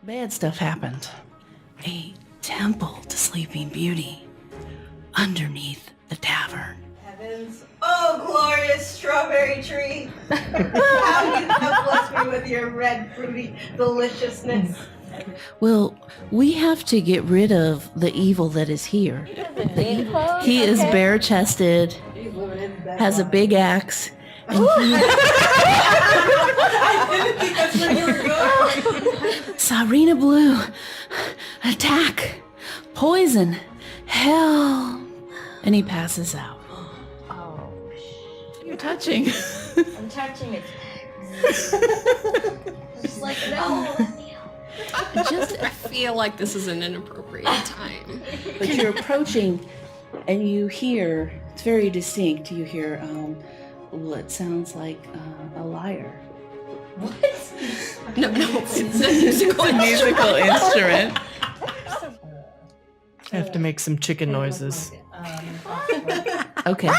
Bad stuff happened. A temple to Sleeping Beauty underneath the tavern. Heavens, oh glorious strawberry tree! How you have blessed me with your red fruity deliciousness. Well, we have to get rid of the evil that is here. He is bare-chested, has a big axe, and I didn't think that's where you were going. Serena Blue, attack, poison, hell, and he passes out. Oh, You're touching. I'm touching its legs. Just like, no, let me out. I feel like this is an inappropriate time. But you're approaching, and you hear, it's very distinct, you hear what sounds like a lyre. What? No, it's a musical instrument. I have to make some chicken noises. Okay.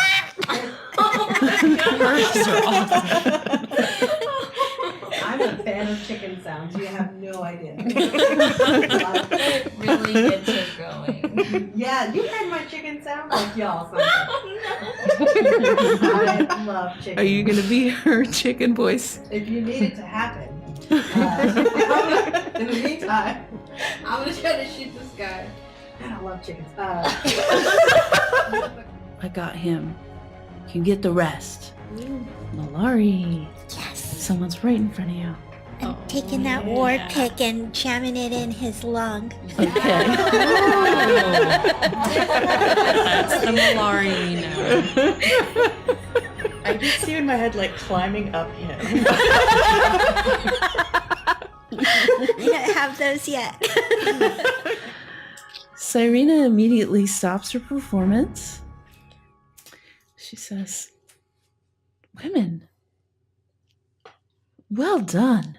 I'm a fan of chicken sounds. You have no idea. It really gets her going. Yeah, you heard my chicken sound like y'all. I love chicken. Are you going to be her chicken voice? If you need it to happen. In the meantime, I'm gonna try to shoot this guy. I love chickens. I got him. You can get the rest. Malari. Yes. Someone's right in front of you. I'm taking that war pick and jamming it in his lung. Okay. That's the Malari, you know. I can see in my head like climbing up him. I don't have those yet. Serena immediately stops her performance. She says, "Women, well done."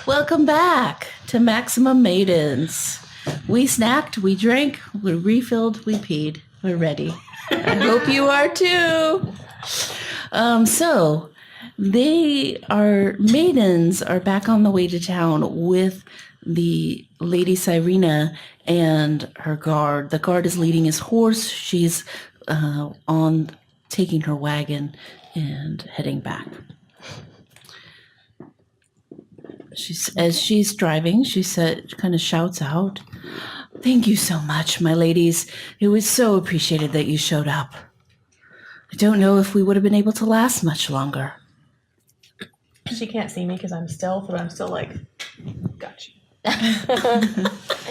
Welcome back to Maximum Maidens. We snacked, we drank, we refilled, we peed. We're ready. I hope you are too. So Maidens are back on the way to town with the Lady Sirena and her guard. The guard is leading his horse. She's on taking her wagon and heading back. As she's driving, she kind of shouts out, "Thank you so much, my ladies. It was so appreciated that you showed up. I don't know if we would have been able to last much longer. She can't see me because I'm stealth, but I'm still like, got you.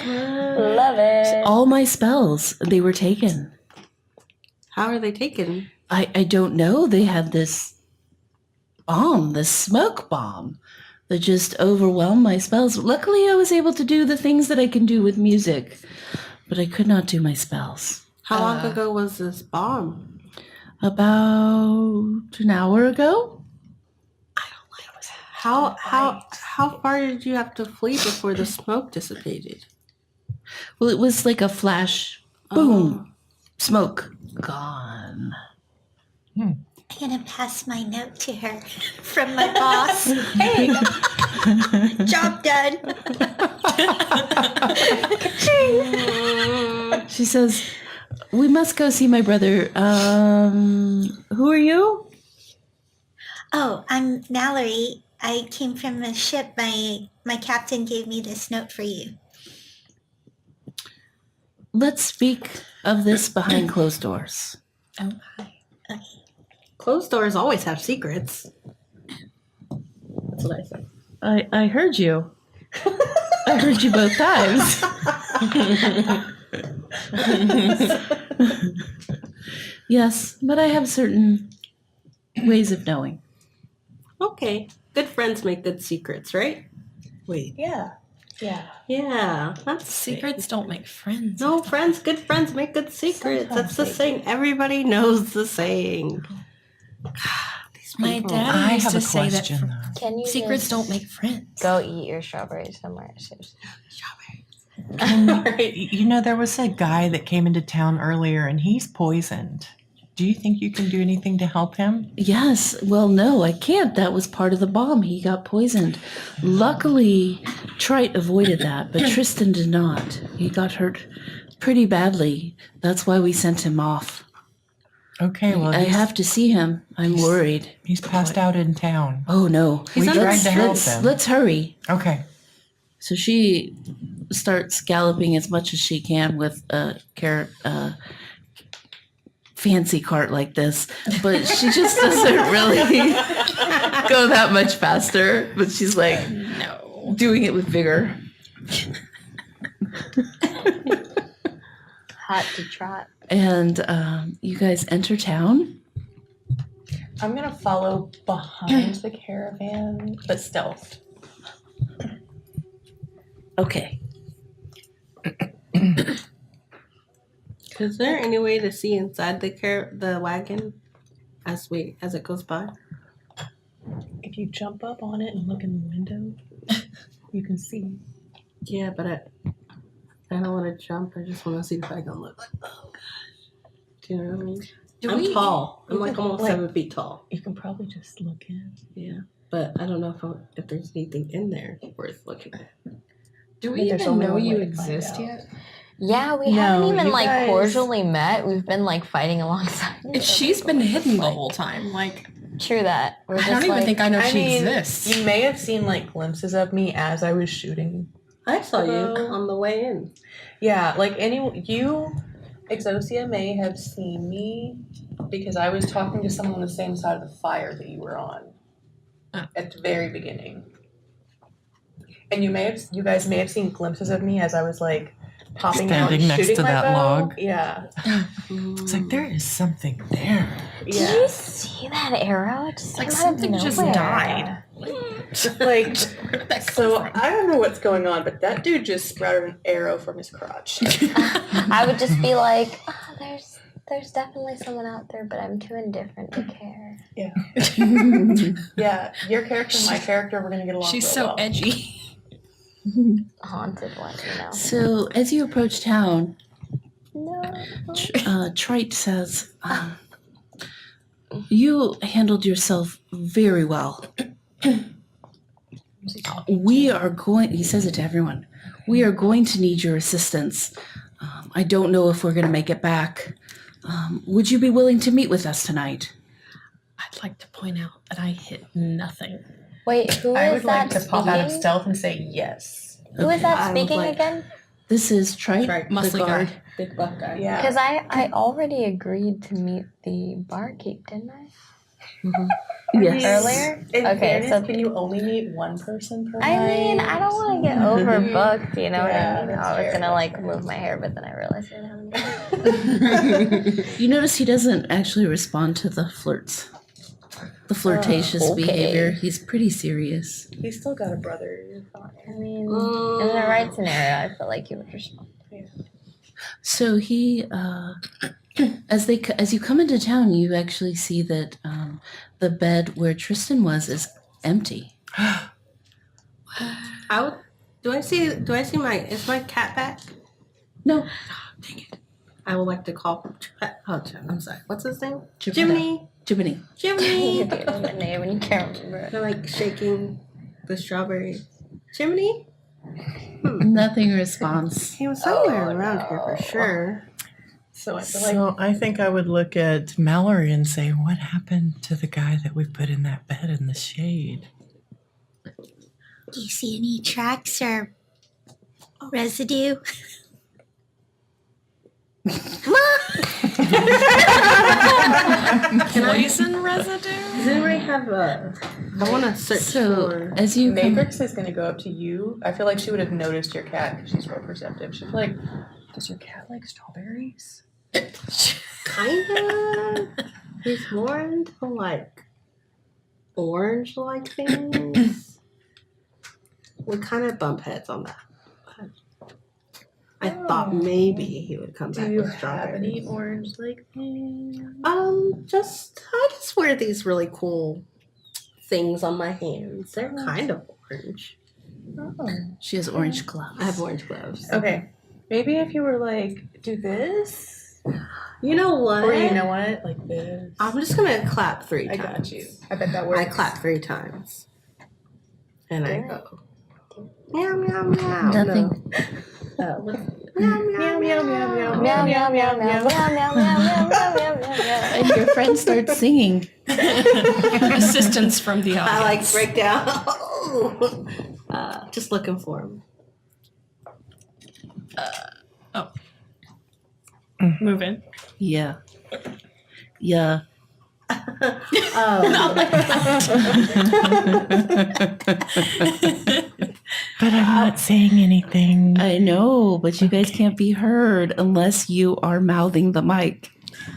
Love it. All my spells, they were taken. How are they taken? I don't know. They had this bomb, this smoke bomb, that just overwhelmed my spells. Luckily, I was able to do the things that I can do with music, but I could not do my spells. How long ago was this bomb? About an hour ago? How far did you have to flee before the smoke dissipated? Well, it was like a flash, boom, smoke, gone. I'm gonna pass my note to her from my boss. Hey, job done. She says, "We must go see my brother. Who are you?" Oh, I'm Mallory. I came from a ship. My captain gave me this note for you. Let's speak of this behind closed doors. Oh, okay. Closed doors always have secrets. That's what I said. I heard you. I heard you both times. Yes, but I have certain ways of knowing. Okay. Good friends make good secrets, right? Wait. Yeah. Yeah. That's Secrets don't make friends. No, friends, good friends make good secrets. Sometimes That's the they saying. Everybody knows the saying. These My people. dad I used have to a say that question, though. Can you secrets just don't make friends. go eat your strawberries somewhere? You know, there was a guy that came into town earlier and he's poisoned. Do you think you can do anything to help him? Yes, well, no, I can't. That was part of the bomb. He got poisoned. Luckily, Trite avoided that, but Tristan did not. He got hurt pretty badly. That's why we sent him off. Okay, well, I have to see him. I'm worried. he's passed out in town. Oh, no. We tried to help him. Let's hurry. Okay. So she starts galloping as much as she can with a fancy cart like this, but she just doesn't really go that much faster. But she's like, No. doing it with vigor. Hot to trot. And you guys enter town. I'm gonna follow behind the caravan, but stealth. Okay. Is there any way to see inside the wagon as it goes by? If you jump up on it and look in the window, you can see. Yeah, but I don't want to jump. I just want to see if I can look. Oh gosh, do you know what I mean? I'm tall. I'm like almost 7 feet tall. You can probably just look in. Yeah, but I don't know if there's anything in there worth looking at. Do we we even know you exist yet? Yeah, we No, haven't even you like guys- cordially met. We've been like fighting alongside. each She's other. been hidden the whole time. Like, True that. We're I just don't even like, think I know I she mean, exists. you may have seen like glimpses of me as I was shooting. I saw you Hello? on the way in. Yeah, like Exosia may have seen me because I was talking to someone on the same side of the fire that you were on at the very beginning. And you guys may have seen glimpses of me as I was like popping out Standing and next shooting to my that bow. log. Yeah. It's like, there is something there. did Yeah. you see that arrow? It just Like came out of something just nowhere. died. Like, Where did that come so from? I don't know what's going on, but that dude just sprouted an arrow from his crotch. I would just be like, there's definitely someone out there, but I'm too indifferent to care. Yeah, your character and my character, we're gonna get along. She's real so well. edgy. Haunted one, you know. So as you approach town, No. Trite says, you handled yourself very well. We are going, he says it to everyone, we are going to need your assistance. I don't know if we're going to make it back. Would you be willing to meet with us tonight? I'd like to point out that I hit nothing. Wait, who I is would that like to pop out of speaking? stealth and say yes. Who is that I would speaking like- again? This is Trike, Trike, the muscly guard. guy. Big buff guy. Yeah. Because I already agreed to meet the barkeep, didn't I? Yes. Earlier? In Okay, fairness, so can you only meet one person per I night? mean, I don't want to get overbooked, you know what Yeah, I mean? that's I was fair, gonna that's like fair. move my hair, but then I realized I didn't have any. You notice he doesn't actually respond to the flirtatious okay. behavior. He's pretty serious. He's still got a brother. You're fine. I mean, in the right scenario, I feel like you would respond. So he, as you come into town, you actually see that the bed where Tristan was is empty. Do I see is my cat back? No, I would like to call. I'm sorry. What's his name? Jiminy. Jiminy. You Jiminy. gave him a name and you can't remember it. They're like shaking the strawberry. Jiminy. Nothing responds. He was somewhere Oh, around here for no. sure. So I feel like So I think I would look at Mallory and say, what happened to the guy that we put in that bed in the shade? Do you see any tracks or residue? Poison residue? Does anybody have a? I want to search So for. as you come, Matrix is going to go up to you. I feel like she would have noticed your cat because she's real perceptive. She'd be like, does your cat like strawberries? Kinda. He's more into like orange-like things. We kind of bump heads on that. I thought maybe he would come back Do you with have strawberries. any orange-like things? I just wear these really cool things on my hands. They're kind of orange. Oh. she has orange gloves. I have orange gloves. Okay. Maybe if you were like, do this, You know what? or you know what, like this. I'm just gonna clap 3 I times. got you. I bet that works. I clap 3 times. And I go. Meow meow meow. Nothing. No. Meow meow meow meow Meow, meow, meow, meow, meow, meow, meow, meow, meow, meow, meow. And your friend starts singing. Assistance from the I audience. like break down. Just looking for him. Move in. Yeah. Yeah. But I'm not saying anything. I know, but you guys can't be heard unless you are mouthing the mic.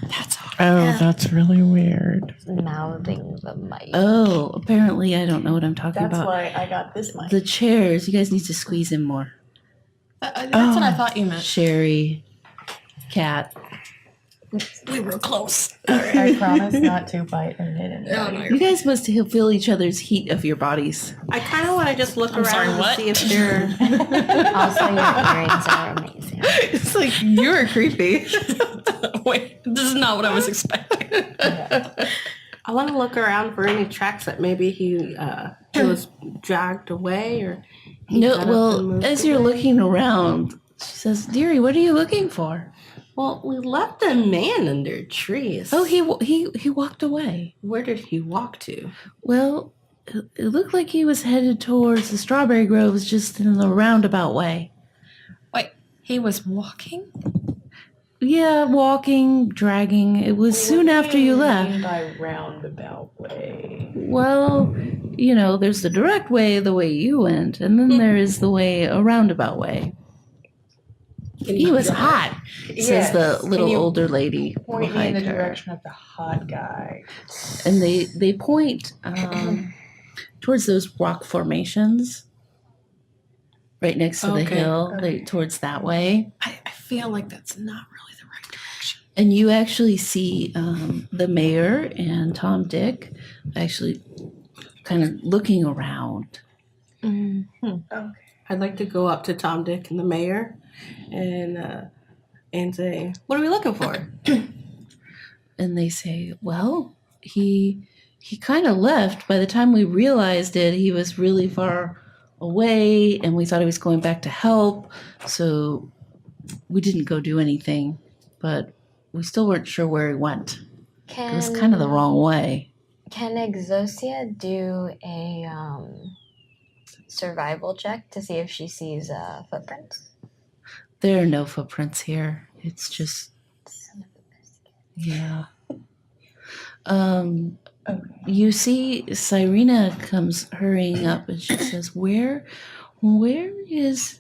That's all. Oh, that's really weird. Mouthing the mic. Oh, apparently I don't know what I'm talking That's about. why I got this mic. The chairs, you guys need to squeeze in more. That's what I thought you meant. Sherry, Cat. We were close. I promise not to bite and hit anybody. Oh, no, You guys must feel each other's heat of your bodies. I kind of want to just look I'm around sorry, and what? see if they're. Also, your earrings are amazing. It's like you're creepy. Wait, this is not what I was expecting. I want to look around for any tracks that maybe he was dragged away or. he No, got up and well, moved as you're away. looking around, she says, "Dearie, what are you looking for?" Well, we left a man under trees. Oh, he walked away. Where did he walk to? Well, it looked like he was headed towards the strawberry groves, just in the roundabout way. Wait, he was walking? Yeah, walking, dragging. It was soon after you left. By roundabout way. Well, you know, there's the direct way, the way you went, and then there is the way a roundabout way. He was hot, says the little older lady Point me in behind the her. direction of the hot guy. And they point towards those rock formations right next to the Okay, hill, okay. towards that way. I feel like that's not really the right direction. And you actually see the mayor and Tom Dick actually kind of looking around. Okay. I'd like to go up to Tom, Dick, and the mayor, and say, "What are we looking for?" And they say, well, he kind of left. By the time we realized it, he was really far away, and we thought he was going back to help. So we didn't go do anything, but we still weren't sure where he went. It was kind of the wrong way. Can Exosia do a survival check to see if she sees footprints? There are no footprints here. It's just, Son of a biscuit. yeah. Okay. You see Sirena comes hurrying up and she says, Where is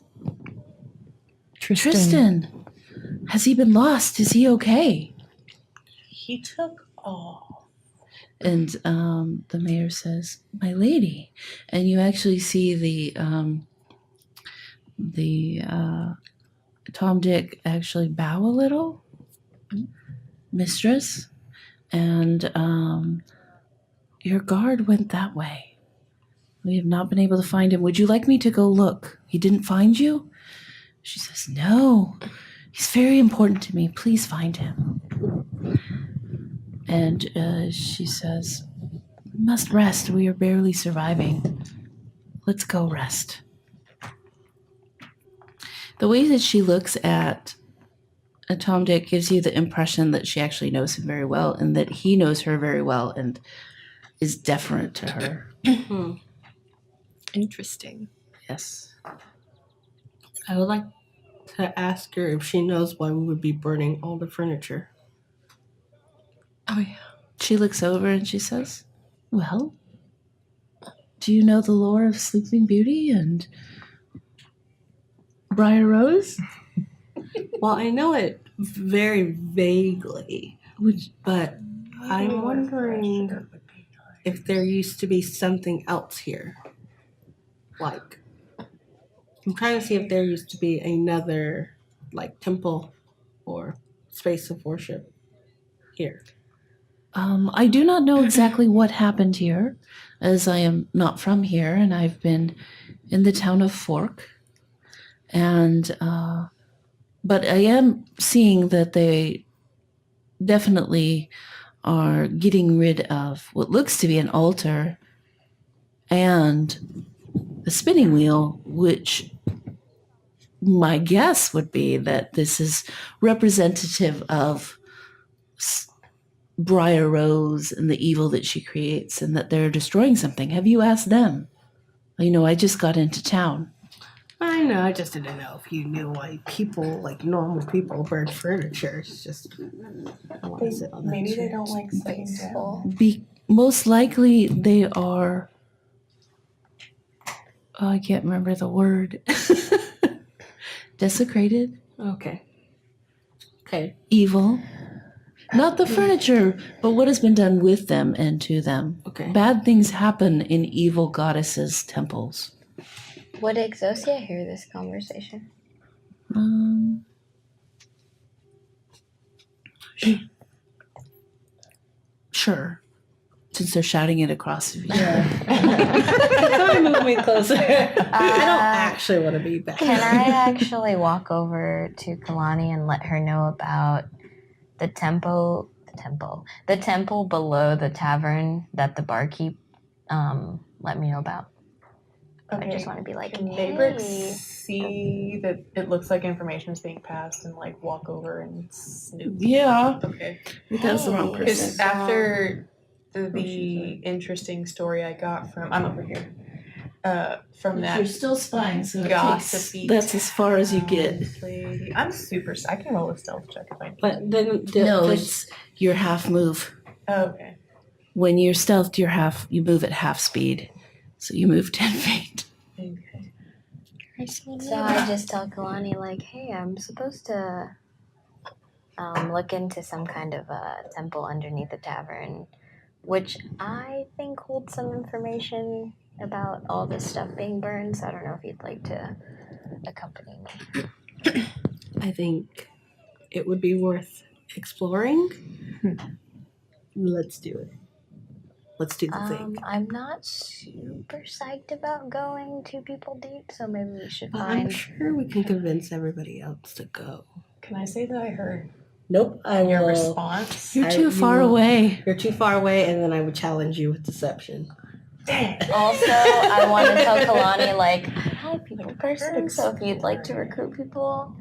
Tristan? Has he been lost? Is he okay? He took off. And the mayor says, My lady. And you actually see the Tom Dick actually bow a little, mistress, and your guard went that way. We have not been able to find him. Would you like me to go look? He didn't find you? She says, No. He's very important to me. Please find him. And she says, We must rest. We are barely surviving. Let's go rest. The way that she looks at Tom Dick gives you the impression that she actually knows him very well and that he knows her very well and is deferent to her. Interesting. Yes. I would like to ask her if she knows why we would be burning all the furniture. Oh, yeah. She looks over and she says, Well, do you know the lore of Sleeping Beauty and Briar Rose? Well, I know it very vaguely, but I'm wondering if there used to be something else here. Like, I'm trying to see if there used to be another, like, temple or space of worship here. I do not know exactly what happened here, as I am not from here, and I've been in the town of Fork. And, but I am seeing that they definitely are getting rid of what looks to be an altar and the spinning wheel, which my guess would be that this is representative of Briar Rose and the evil that she creates and that they're destroying something. Have you asked them? You know, I just got into town. I know, I just didn't know if you knew why people, like normal people, burn furniture. It's just, I want to sit on that Maybe they chair. don't like sitting down. Most likely they are, I can't remember the word. Desecrated, Okay. Okay. evil. Not the furniture, but what has been done with them and to them. Okay. Bad things happen in evil goddesses' temples. Would Exosia hear this conversation? Sure. Since they're shouting it across the Don't move me closer. I don't actually want to be back. Can I actually walk over to Kalani and let her know about the temple below the tavern that the barkeep let me know about? I just want to be like, Can hey. Daybreak see that it looks like information is being passed and like walk over and snoop? Yeah. Okay. That's the wrong Because person. after the interesting story I got from, I'm over here, from You're that still spying, so gossipy that's as far as you get. lady. I'm super, I can roll a stealth check if I need. But then, No, it's your half move. Oh, okay. When you're stealthed, you move at half speed. So you move 10 feet. Okay. So I just tell Kalani like, hey, I'm supposed to look into some kind of a temple underneath the tavern, which I think holds some information about all this stuff being burned. So I don't know if you'd like to accompany me. I think it would be worth exploring. Let's do it. Let's do the thing. I'm not super psyched about going 2 people deep, so maybe we should But I'm find. sure we can convince everybody else to go. Can I say that I heard Nope. I your will. response? You're too you far will- away. You're too far away, and then I would challenge you with deception. Also, I want to tell Kalani like, I'm a people Like, person, so if you'd like to recruit people,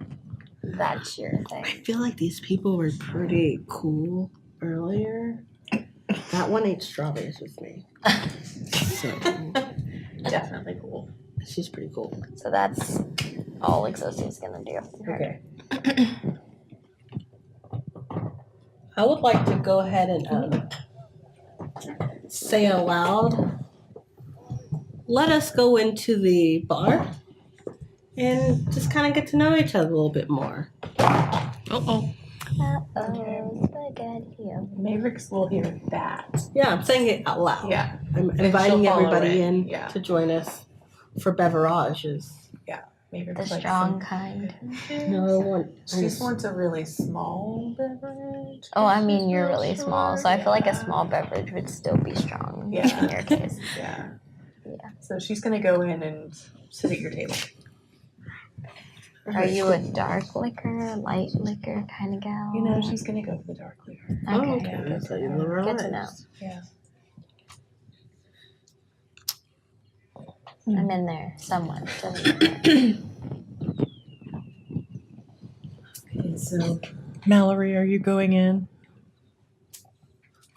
that's your I thing. feel like these people were pretty cool earlier. That one ate strawberries with me. So Definitely cool. she's pretty cool. So that's all Exosia's gonna do. Okay. I would like to go ahead and say aloud, let us go into the bar and just kind of get to know each other a little bit more. Uh-oh. Spaghetti. Mavericks will hear that. Yeah, I'm saying it out loud. Yeah. I'm she'll inviting follow everybody in, in yeah. to join us for beverages. Mavericks The like strong some kind. No one. She just wants a really small beverage. Oh, I mean, you're really Sure. small, so I feel like a Yeah. small beverage would still be strong Yeah. in your case. Yeah. Yeah. So she's gonna go in and sit at your table. Are you a dark liquor, light liquor kind of gal? You know, she's gonna go for the dark liquor. Oh, Okay. okay. Yeah, That's how you good liberalize. to know. Yeah. I'm in there somewhat. Doesn't matter. Okay, so Mallory, are you going in?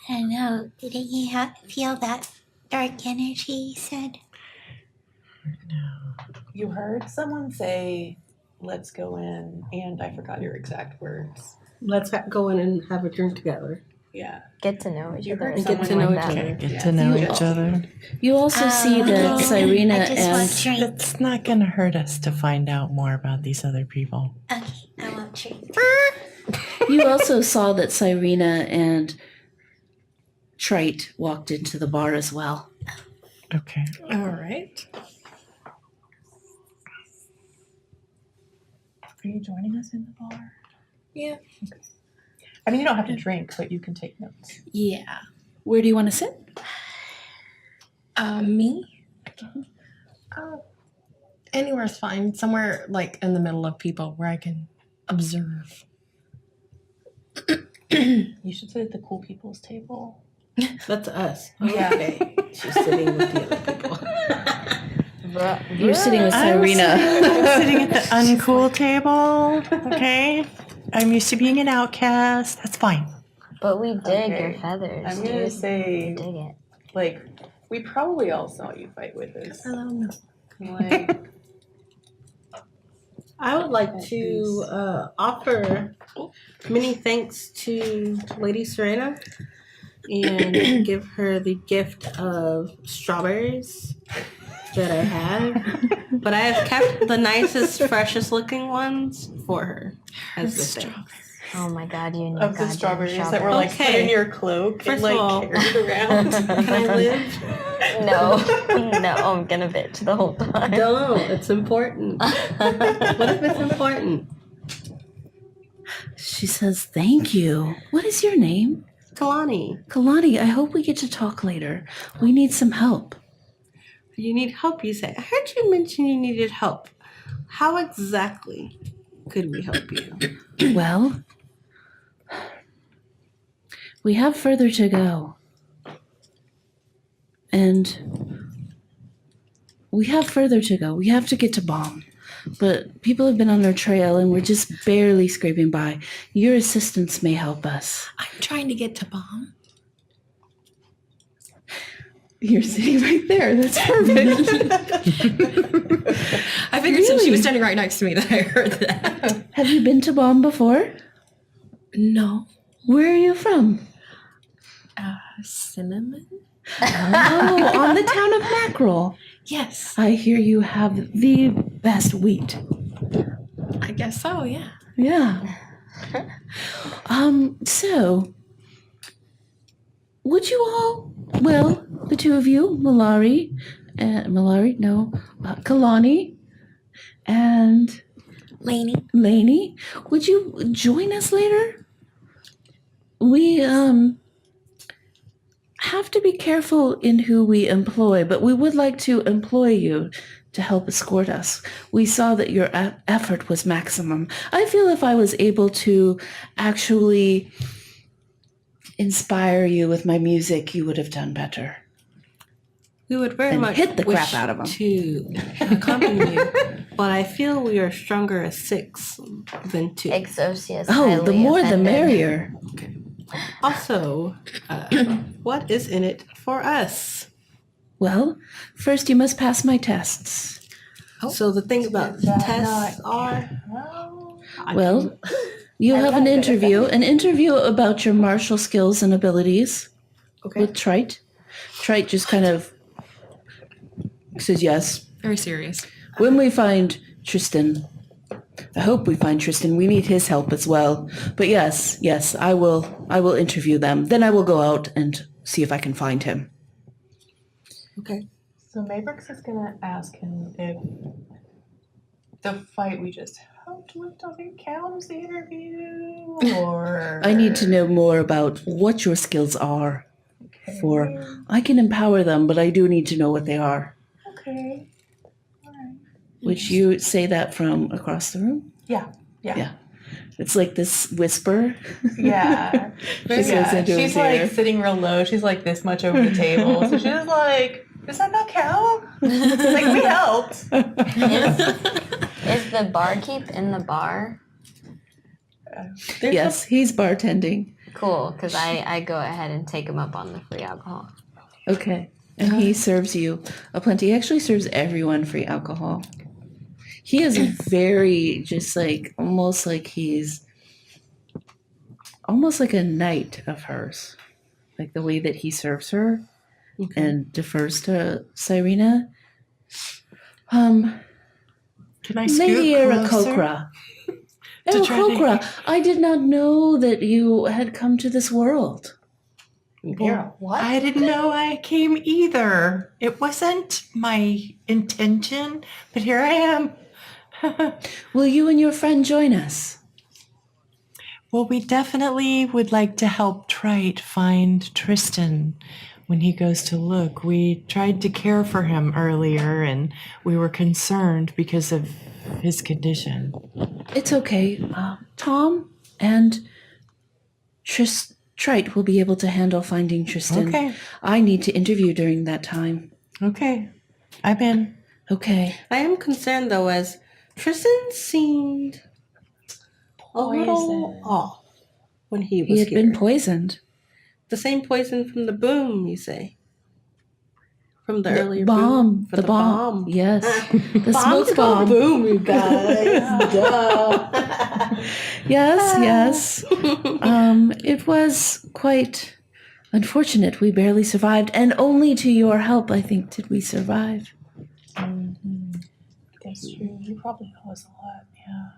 I don't know. Didn't you feel that dark energy you said? You heard someone say, "Let's go in," and I forgot your exact words. Let's go in and have a drink together. Yeah. Get to know each You other. heard or And get to something know like each that. other. Get Yeah. to know You- each other. You also see that Okay. Sirena I just want and drink. It's not going to hurt us to find out more about these other people. Okay, I want drink. you also saw that Sirena and Trite walked into the bar as well. Okay. All right. Are you joining us in the bar? Yeah. Okay. I mean, you don't have to drink, but you can take notes. Yeah. Where do you want to sit? Me? Anywhere's fine. Somewhere like in the middle of people where I can observe. You should sit at the cool people's table. That's us. Yeah. Okay. She's sitting with the other people. You're sitting with I'm Sirena. sitting at the uncool table. Okay. I'm used to being an outcast. That's fine. But we dig Okay. your feathers, I'm dude. gonna say, Dig it. like, we probably all saw you fight with us. No. Like, I would like to offer many thanks to Lady Serena and give her the gift of strawberries that I have. But I have kept the nicest, freshest looking ones for her as the thanks. Oh my god, you need of the goddamn strawberries that were like put Okay. in your cloak First and like of all- carried around. Can I live? No, no, I'm gonna bitch the whole time. No, it's important. What if it's important? She says, "Thank you. What is your name?" Kalani, Kalani, I hope we get to talk later. We need some help. you need help, you say. I heard you mention you needed help. How exactly could we help you? Well, we have further to go. And we have further to go. We have to get to Bomb. But people have been on our trail and we're just barely scraping by. Your assistance may help us. I'm trying to get to Bomb. You're sitting right there. That's perfect. I figured since she Really? was standing right next to me that I heard that. Have you been to Bomb before? No. Where are you from? Cinnamon? Oh, on the town of Mackerel. Yes. I hear you have the best wheat. I guess so, yeah. Yeah. So, would you all, well, the two of you, Kalani, and Lainey, would you join us later? We, have to be careful in who we employ, but we would like to employ you to help escort us. We saw that your effort was maximum. I feel if I was able to actually inspire you with my music, you would have done better. We would very And much hit the crap wish out of 'em. to accompany you, but I feel we are stronger as 6 than 2. Exosius. Oh, the highly more the offended. merrier. Also, what is in it for us? Well, first you must pass my tests. So the thing about Is that tests not- are. Well, you have an interview about your martial skills and abilities Okay. with Trite. Trite just kind of says yes. Very serious. When we find Tristan, I hope we find Tristan. We need his help as well. But yes, I will interview them. Then I will go out and see if I can find him. Okay. So Maybrooks is gonna ask him if the fight we just helped with doesn't count as the interview, or I need to know more about what your skills are. For I can empower them, but I do need to know what they are. Okay. All right. Would you say that from across the room? Yeah. It's like this whisper. Yeah. She says into She's his ear. like sitting real low. She's like this much over the table. So she's like, does that not count? Like, we helped. Is the barkeep in the bar? Yes, he's bartending. Cool, because I go ahead and take him up on the free alcohol. Okay. And he serves you a plenty. He actually serves everyone free alcohol. He is very just like almost like he's almost like a knight of hers. Like the way that he serves her and defers to Sirena. Can I scoot Lady closer? Aarakocra. To try to- Aarakocra, I did not know that you had come to this world. Well, what? I didn't know I came either. It wasn't my intention, but here I am. Will you and your friend join us? Well, we definitely would like to help Trite find Tristan when he goes to look. We tried to care for him earlier and we were concerned because of his condition. It's okay. Tom and Trite will be able to handle finding Tristan. Okay. I need to interview during that time. Okay. I'm in. Okay. I am concerned though, as Tristan seemed a little off when he was He had here. been poisoned. The same poison from the boom, you say? From the earlier bomb. boom? For The bomb. Yes. The Bombs smoke go bomb. boom, you guys. Duh. Yes. It was quite unfortunate. We barely survived. And only to your help, I think, did we survive. That's true. You probably know us a lot. Yeah.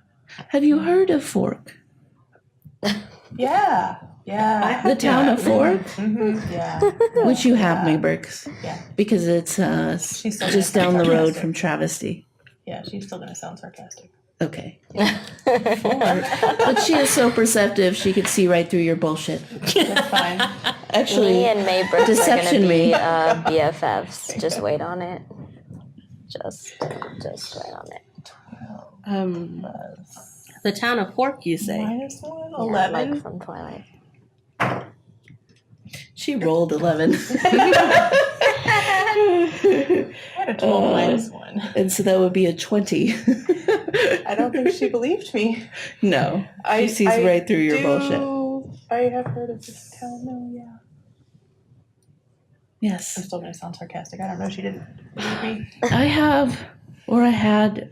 Have you heard of Fork? Yeah. Yeah. The town of Fork? Yeah. Which you have, Maybrooks. Yeah. Because it's She's still just gonna down the sound road sarcastic. from Travesty. Yeah, she's still gonna sound sarcastic. Okay. But she is so perceptive, she could see right through your bullshit. That's fine. Me Actually, and Maybrooks deception are gonna be me. BFFs. Just wait on it. Just wait on it. The town of Fork, you say? -1, Yeah, 11. like from Twilight. she rolled 11. I had a 12 -1. And so that would be a 20. I don't think she believed me. No. She sees right through your bullshit. I have heard of this town. No, yeah. I'm Yes. still gonna sound sarcastic. I don't know. She didn't believe me. I have, or I had,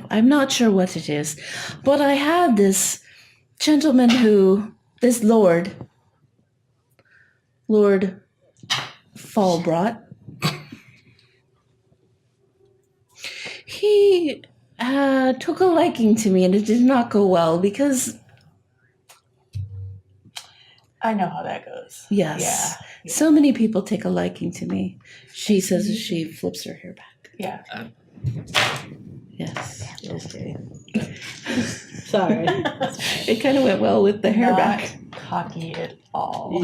I'm not sure what it is, but I had this gentleman this Lord Fallbrought. He took a liking to me, and it did not go well because, I know how that goes. yes, Yeah. so many people take a liking to me. She says as she flips her hair back. Yeah. Yes. Okay. Sorry. It kind of went well with the hair Not back. cocky at all.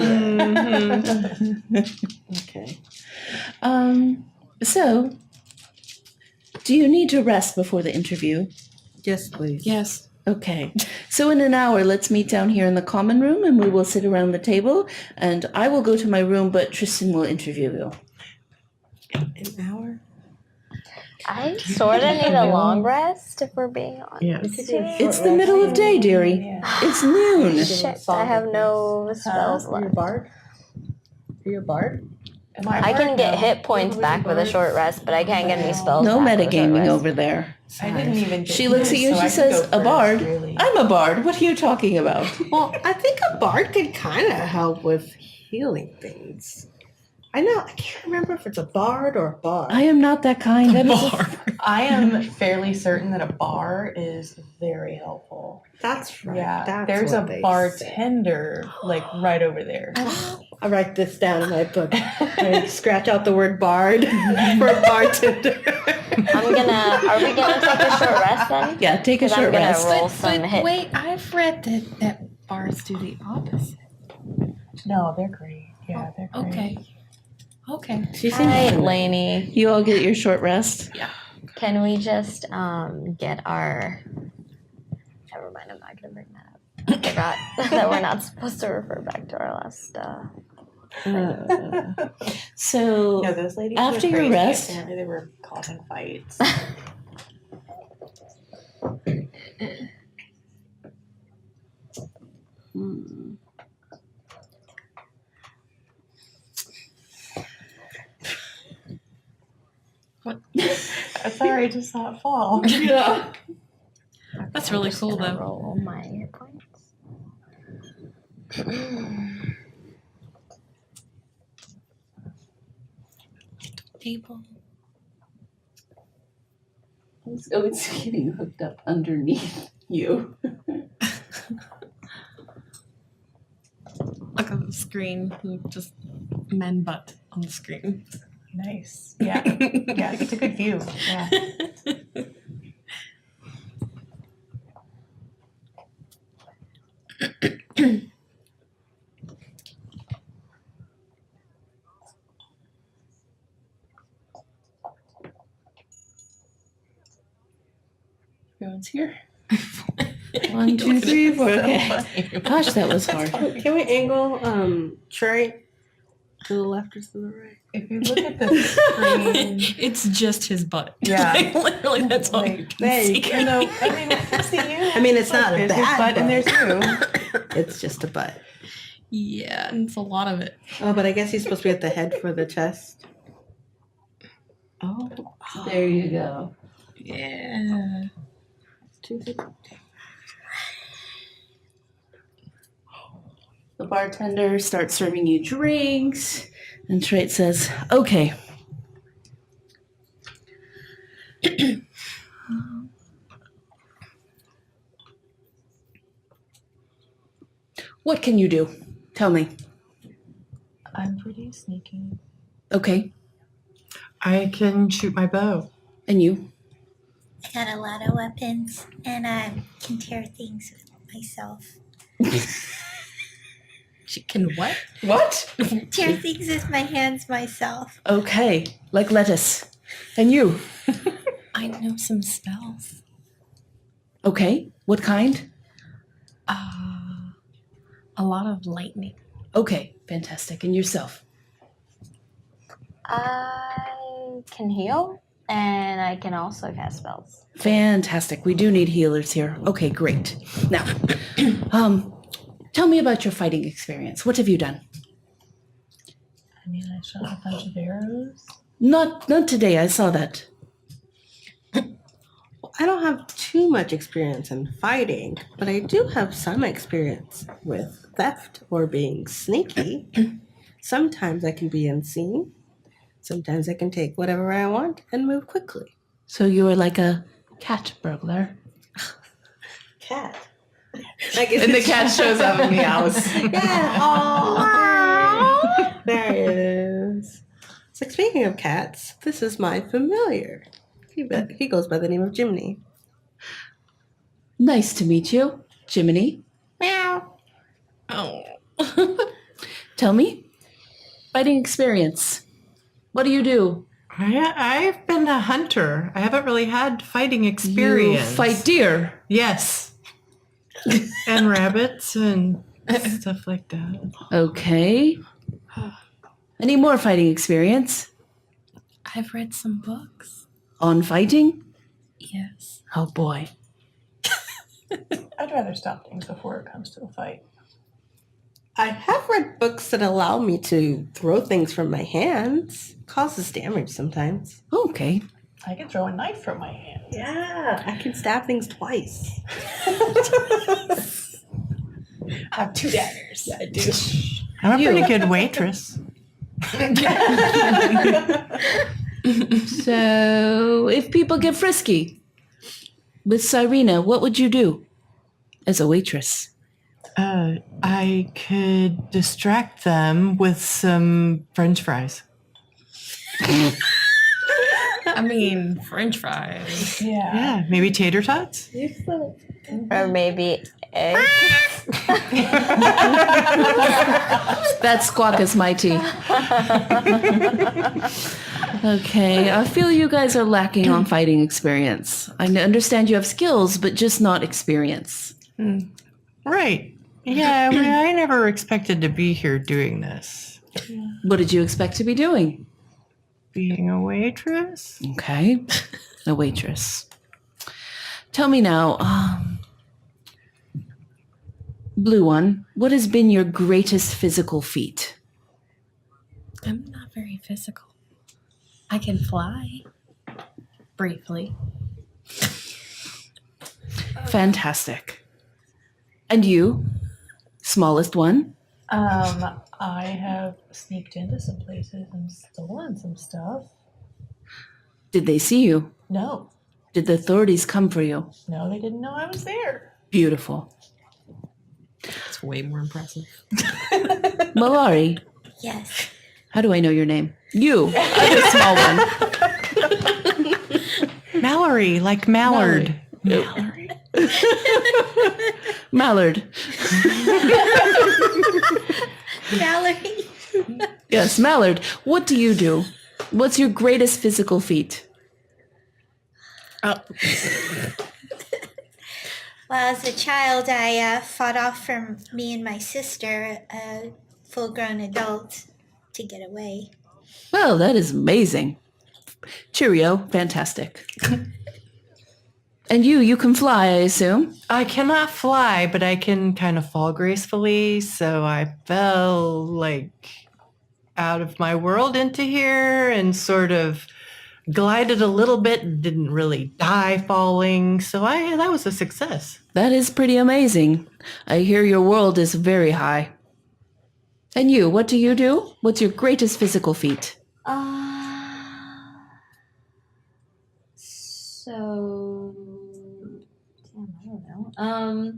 Okay. So, do you need to rest before the interview? Yes, please. Yes. Okay. So in an hour, let's meet down here in the common room and we will sit around the table and I will go to my room, but Tristan will interview you. An hour? I sort of need a long rest, if we're being honest. Yes. It's the middle of day, dearie. Yeah. It's noon. Shit, I have no spells You're a left. bard? You're a bard? Am I a I bard? can get No. hit points back with a short rest, but I can't get any spells. No back with a short metagaming rest. over there. I didn't even. Get She looks at you and so she I can says, go "A bard? first, really. I'm a bard. What are you talking about?" Well, I think a bard could kind of help with healing things. I can't remember if it's a bard or a bard. I am not that kind. I'm I am fairly certain that a bar is very helpful. That's right. Yeah, That's there's what a they say. bartender like right over there. I write this down in my book. I scratch out the word bard for bartender. Are we gonna take a short rest then? Yeah, take a 'Cause I'm short gonna rest. roll some hit. wait, I've read that bars do the opposite. No, they're great. Yeah, they're great. Okay. Okay. She seems Hi, to- Lainey. You all get your short rest. Can we just get our? Never mind. I'm not gonna bring that up. I forgot that we're not supposed to refer back to our last. So No, those ladies After were your crazy. rest- Apparently they were causing fights. Hmm. That's alright, just saw it fall. Yeah. That's really Just cool gonna though. roll my hit points. Table. So it's getting hooked up underneath you. Look at the screen. Just men butt on the screen. Nice. Yeah. Yeah, it's a good view. Yeah. Everyone's here. 1, 2, 3, 4. Okay. Gosh, that was hard. Can we angle Trey to the left or to the right? If you look at the screen, It's just his butt. Yeah. Like, literally, that's all you like, can see. you know, I mean, see you. I mean, it's not a There's his bad butt and there's butt. you. It's just a butt. Yeah, it's a lot of it. Oh, but I guess he's supposed to be at the head for the chest. Oh, There you go. Yeah. The bartender starts serving you drinks, and Trait says, "Okay." What can you do? Tell me. I'm pretty sneaky. Okay. I can shoot my bow. And you? I got a lot of weapons, and I can tear things with myself. She can what? What? Tear things with my hands myself. Okay. Like lettuce. And you? I know some spells. Okay. What kind? A lot of lightning. Okay. Fantastic. And yourself? I can heal, and I can also cast spells. Fantastic. We do need healers here. Okay, great. Now, tell me about your fighting experience. What have you done? I mean, I shot a bunch of arrows. Not today. I saw that. Well, I don't have too much experience in fighting, but I do have some experience with theft or being sneaky. Sometimes I can be unseen. Sometimes I can take whatever I want and move quickly. So you are like a cat burglar. Cat. And the cat shows up and meows. Yeah. Oh, there he is. So speaking of cats, this is my familiar. He goes by the name of Jiminy. Nice to meet you, Jiminy. Meow. Oh. Tell me, fighting experience. What do you do? I've been a hunter. I haven't really had fighting experience. You fight deer. Yes. And rabbits and stuff like that. Okay. Any more fighting experience? I've read some books. On fighting? Yes. Oh boy. I'd rather stop things before it comes to a fight. I have read books that allow me to throw things from my hands. Causes damage sometimes. Okay. I can throw a knife from my hand. Yeah, I can stab things twice. I have 2 daggers. Yeah, I do. I'm a pretty good waitress. So, if people get frisky with Sirena, what would you do as a waitress? I could distract them with some French fries. I mean, French fries. Yeah. Yeah, maybe tater tots. Or maybe eggs. That squawk is mighty. Okay, I feel you guys are lacking on fighting experience. I understand you have skills, but just not experience. Right. Yeah, I never expected to be here doing this. What did you expect to be doing? Being a waitress? Okay, a waitress. Tell me now, Blue One, what has been your greatest physical feat? I'm not very physical. I can fly. Briefly. Fantastic. And you, smallest one? I have sneaked into some places and stolen some stuff. Did they see you? No, Did the authorities come for you? no, they didn't know I was there. Beautiful. It's way more impressive. Malari, Yes. how do I know your name? You, other small one. Mallory, like Mallard. Mallard. Mallory. Yes, Mallard. What do you do? What's your greatest physical feat? Well, as a child, I fought off from me and my sister, a full-grown adult, to get away. Well, that is amazing. Cheerio. Fantastic. And you can fly, I assume? I cannot fly, but I can kind of fall gracefully, so I fell like out of my world into here and sort of glided a little bit and didn't really die falling. So that was a success. That is pretty amazing. I hear your world is very high. And you, what do you do? What's your greatest physical feat? So, damn, I don't know.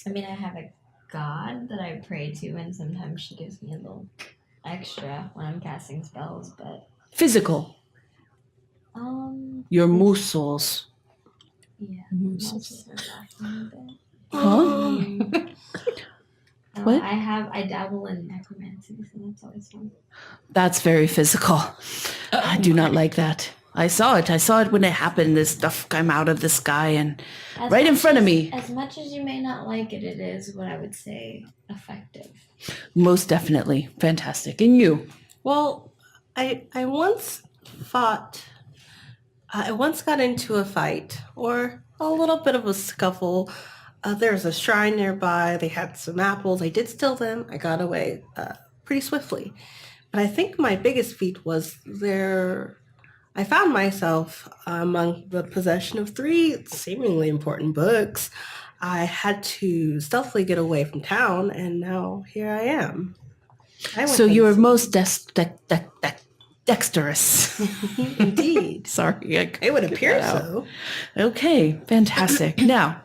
I mean, I have a god that I pray to, and sometimes she gives me a little extra when I'm casting spells. But Physical. Your muscles. yeah, Muscles. Huh? What? I dabble in necromancy, so that's always fun. That's very physical. I do not like that. I saw it. I saw it when it happened. This stuff came out of the sky and As right in much front of as- me. As much as you may not like it, it is what I would say effective. Most definitely. Fantastic. And you? Well, I once got into a fight or a little bit of a scuffle. There's a shrine nearby. They had some apples. I did steal them. I got away pretty swiftly. But I think my biggest feat was I found myself among the possession of 3 seemingly important books. I had to stealthily get away from town, and now here I am. So you're most dexterous. Indeed. Sorry. It would appear that out. so. Okay. Fantastic. Now,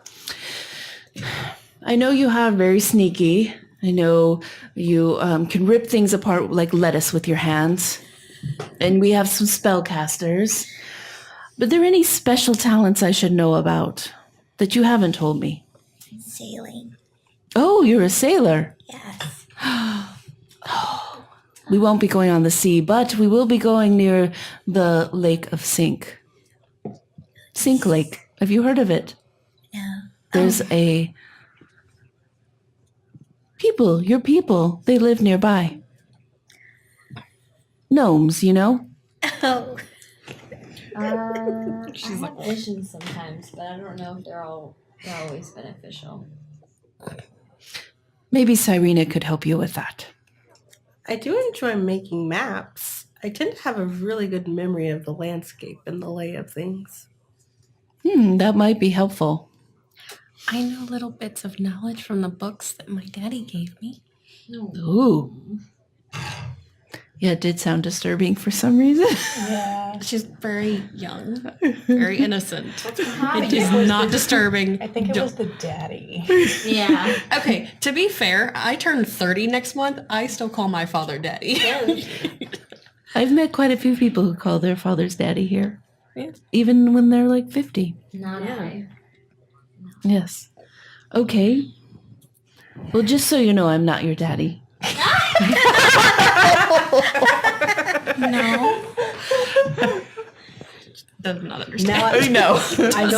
I know you are very sneaky. I know you can rip things apart like lettuce with your hands. And we have some spellcasters. But are there any special talents I should know about that you haven't told me? Sailing. Oh, you're a sailor. Yes. We won't be going on the sea, but we will be going near the Lake of Sink. Sink Lake. Have you heard of it? No. There's your people, they live nearby. Gnomes, you know? Oh. I have visions sometimes, but I don't know if they're always beneficial. Maybe Sirena could help you with that. I do enjoy making maps. I tend to have a really good memory of the landscape and the lay of things. That might be helpful. I know little bits of knowledge from the books that my daddy gave me. Ooh. Yeah, it did sound disturbing for some reason. Yeah. She's very young, very innocent. It is not disturbing. I think it was the daddy. Yeah. Okay, to be fair, I turned 30 next month. I still call my father daddy. I've met quite a few people who call their fathers daddy here. Yeah. Even when they're like 50. Not I. Yes. Okay. Well, just so you know, I'm not your daddy. No. Does not understand. Now I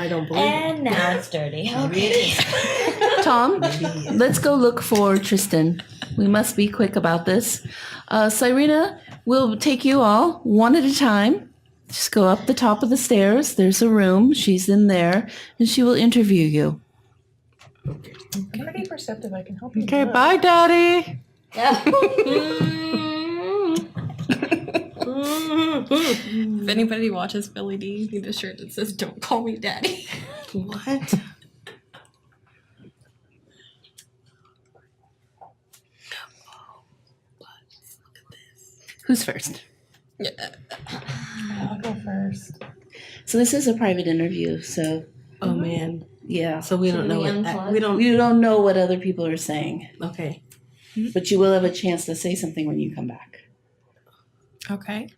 don't believe it. And now it's dirty. Okay. Tom, let's go look for Tristan. We must be quick about this. Sirena will take you all one at a time. Just go up the top of the stairs. There's a room. She's in there, and she will interview you. I'm pretty perceptive. I can help you. Okay, bye, Daddy. If anybody watches Billy D, need a shirt that says "Don't call me daddy." What? Who's first? I'll go first. So this is a private interview, so Oh man. yeah. So we don't know what unplug? we don't. You don't know what other people are saying, Okay. but you will have a chance to say something when you come back. Okay.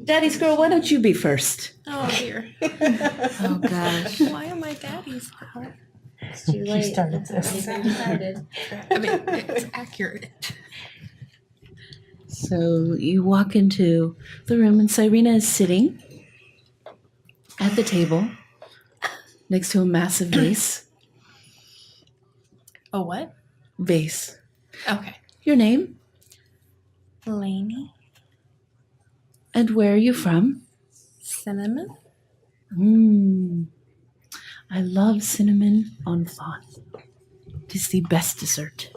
Daddy's girl, why don't you be first? Oh dear. Oh gosh. Why am I daddy's girl? It's too late. started It's this. already been decided. I mean, it's accurate. So you walk into the room, and Sirena is sitting at the table next to a massive vase. A what? Vase. Okay. Your name Lainey. and where are you from? Cinnamon. I love cinnamon on flan. It is the best dessert.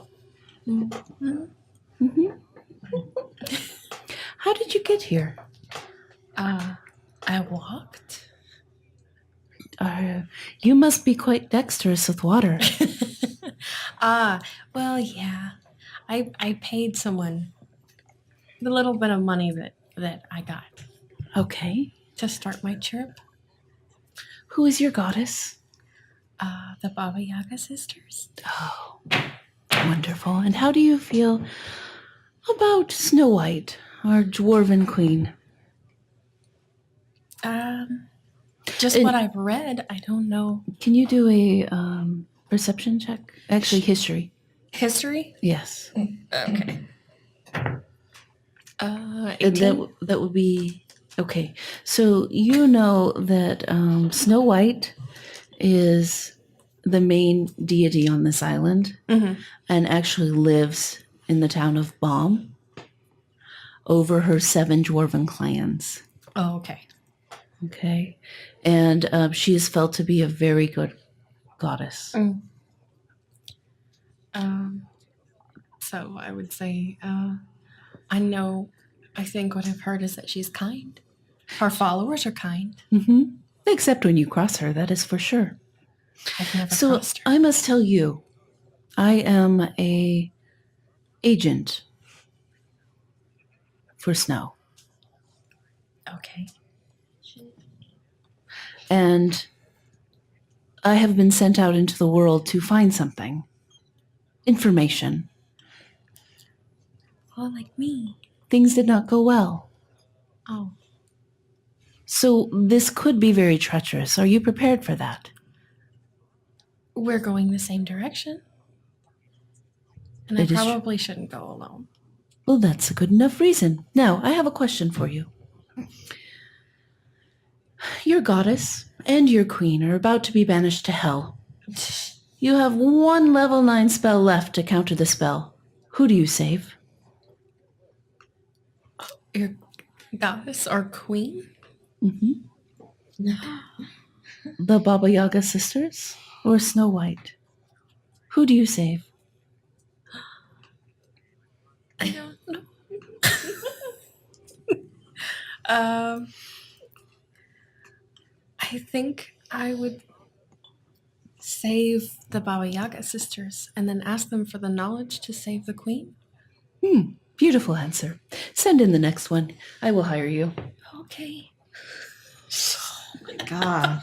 How did you get here? I walked. You must be quite dexterous with water. Well, yeah. I paid someone the little bit of money that I got Okay. to start my trip. Who is your goddess? The Baba Yaga sisters. Oh, wonderful. And how do you feel about Snow White, our dwarven queen? Just And- what I've read. I don't know. Can you do a perception check? Actually, history. History? Yes. Okay. And 18? that would be okay. So you know that Snow White is the main deity on this island, Mhm. and actually lives in the town of Baum over her 7 dwarven clans. Oh, okay. Okay, and she is felt to be a very good goddess. So I would say, I think what I've heard is that she's kind. Her followers are kind. Except when you cross her, that is for sure. I've never So crossed her. I must tell you, I am a agent for Snow, Okay. and I have been sent out into the world to find something, information. Well, like me. Things did not go well, Oh. so this could be very treacherous. Are you prepared for that? We're going the same direction. And I It is tr- probably shouldn't go alone. Well, that's a good enough reason. Now, I have a question for you. Your goddess and your queen are about to be banished to hell. You have 1 level 9 spell left to counter the spell. Who do you save? Your goddess or queen? The Baba Yaga sisters or Snow White? Who do you save? I don't know. um, I think I would save the Baba Yaga sisters and then ask them for the knowledge to save the queen. Beautiful answer. Send in the next one. I will hire you. Okay. God.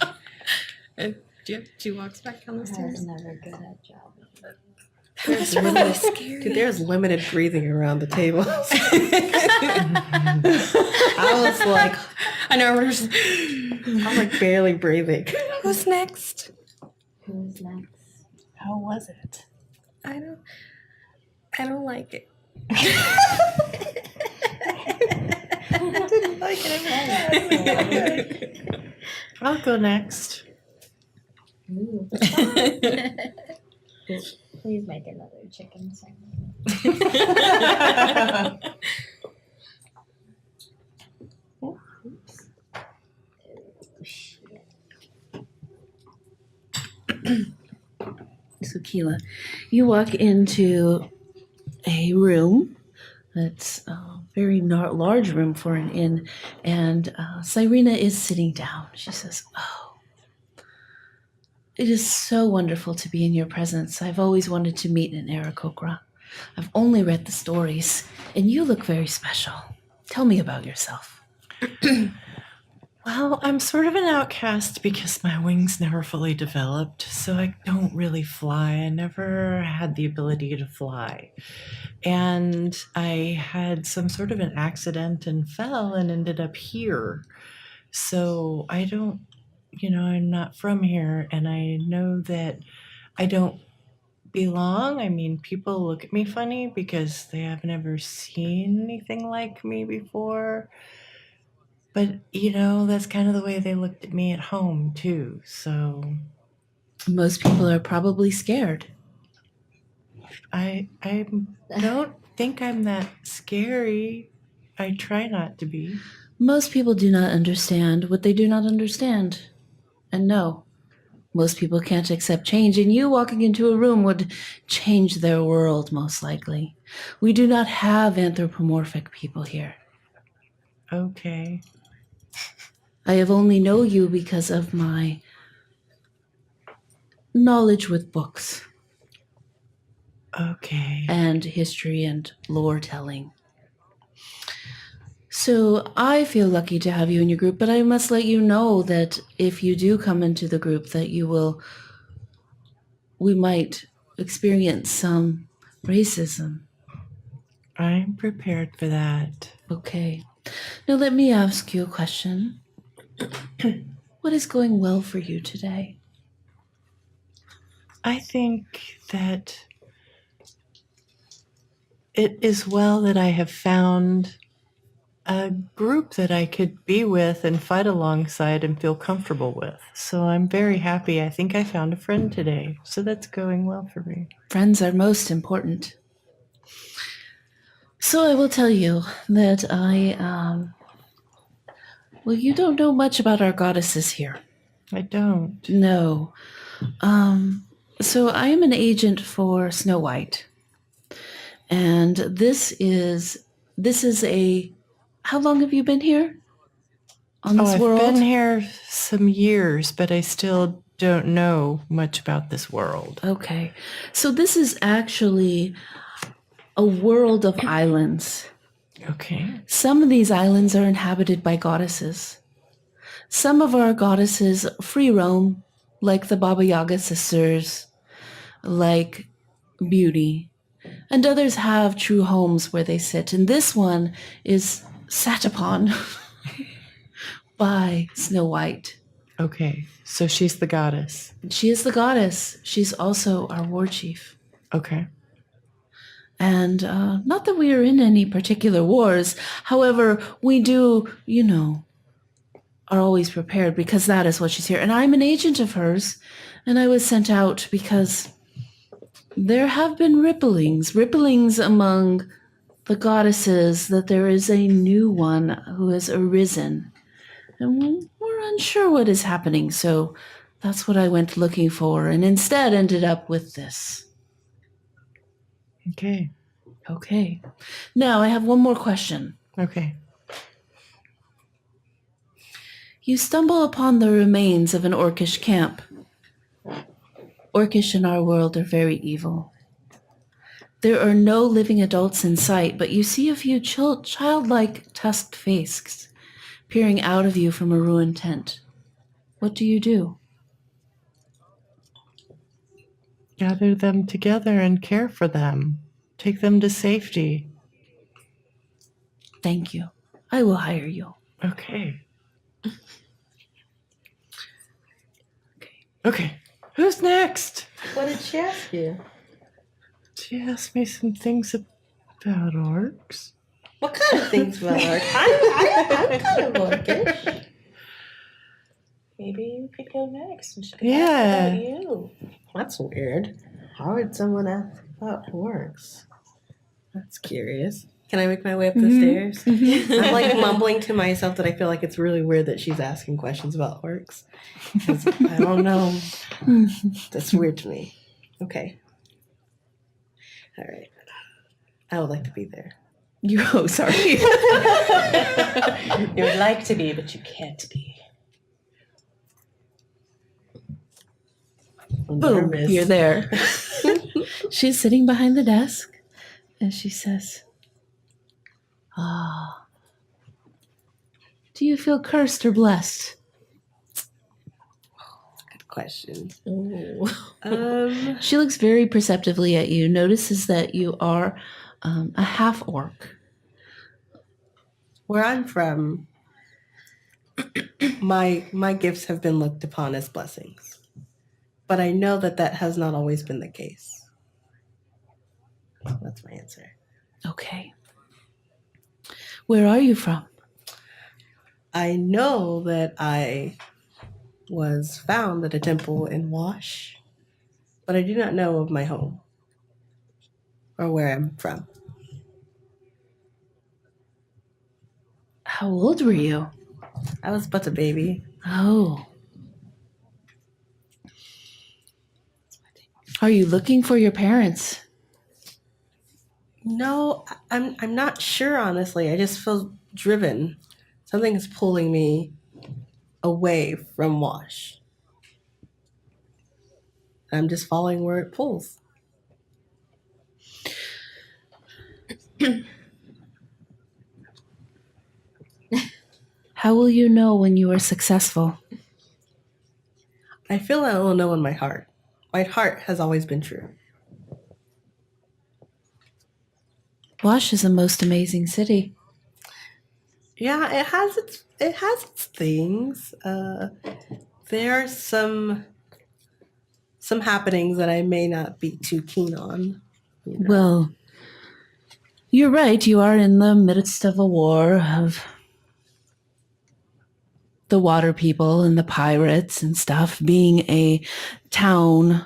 She walks back down the I was stairs. never good at job. There's really limited, scary. dude, there's limited breathing around the table. I was like, I know. We're just, I'm like barely breathing. who's next? Who's next? How was it? I don't like it. I'll go next. Ooh. Please make another chicken sandwich. So, Keela, you walk into a room that's a very large room for an inn, and Cyrena is sitting down. She says, "Oh, it is so wonderful to be in your presence. I've always wanted to meet an Aarakocra. I've only read the stories, and you look very special. Tell me about yourself." Well, I'm sort of an outcast because my wings never fully developed, so I don't really fly. I never had the ability to fly. And I had some sort of an accident and fell and ended up here. So I don't, I'm not from here, and I know that I don't belong. I mean, people look at me funny because they haven't ever seen anything like me before. But, that's kind of the way they looked at me at home, too. So Most people are probably scared. I don't think I'm that scary. I try not to be. Most people do not understand what they do not understand. And no, most people can't accept change, and you walking into a room would change their world, most likely. We do not have anthropomorphic people here. Okay. I have only known you because of my knowledge with books Okay. and history and lore telling. So I feel lucky to have you in your group, but I must let you know that if you do come into the group, that we might experience some racism. I'm prepared for that. Okay. Now let me ask you a question. What is going well for you today? I think that it is well that I have found a group that I could be with and fight alongside and feel comfortable with. So I'm very happy. I think I found a friend today. So that's going well for me. Friends are most important. So I will tell you that you don't know much about our goddesses here. I don't. No. So I am an agent for Snow White. And this is how long have you been here on this world? I've been here some years, but I still don't know much about this world. Okay. So this is actually a world of islands. Okay. Some of these islands are inhabited by goddesses. Some of our goddesses free roam, like the Baba Yaga sisters, like Beauty, and others have true homes where they sit. And this one is sat upon by Snow White. Okay. So she's the goddess. She is the goddess. She's also our war chief. Okay. And not that we are in any particular wars. However, we do, are always prepared because that is what she's here. And I'm an agent of hers, and I was sent out because there have been ripplings among the goddesses that there is a new one who has arisen. And we're unsure what is happening, so that's what I went looking for, and instead ended up with this. Okay. Okay. Now I have one more question. Okay. You stumble upon the remains of an orcish camp. Orcish in our world are very evil. There are no living adults in sight, but you see a few childlike tusked faces peering out of you from a ruined tent. What do you do? Gather them together and care for them. Take them to safety. Thank you. I will hire you. Okay. Okay. Who's next? What did she ask you? She asked me some things about orcs. What kind of things about art? I'm kind of orcish. Maybe you could go next. And she could Yeah. ask about you. That's weird. How would someone ask about orcs? That's curious. Can I make my way up the stairs? I'm like mumbling to myself that I feel like it's really weird that she's asking questions about orcs. 'Cause I don't know. That's weird to me. Okay. All right. I would like to be there. Oh, sorry. You would like to be, but you can't be. I'm Boom, nervous. you're there. She's sitting behind the desk and she says, "Ah, do you feel cursed or blessed?" Good question. She looks very perceptively at you, notices that you are a half orc. Where I'm from, my gifts have been looked upon as blessings, but I know that that has not always been the case. That's my answer. Okay. Where are you from? I know that I was found at a temple in Wash, but I do not know of my home or where I'm from. How old were you? I was but a baby. Oh. Are you looking for your parents? No, I'm not sure, honestly. I just feel driven. Something is pulling me away from Wash. I'm just following where it pulls. How will you know when you are successful? I feel I will know in my heart. My heart has always been true. Wash is a most amazing city. Yeah, it has its things. There are some happenings that I may not be too keen on. You know. Well, you're right. You are in the midst of a war of the water people and the pirates and stuff. Being a town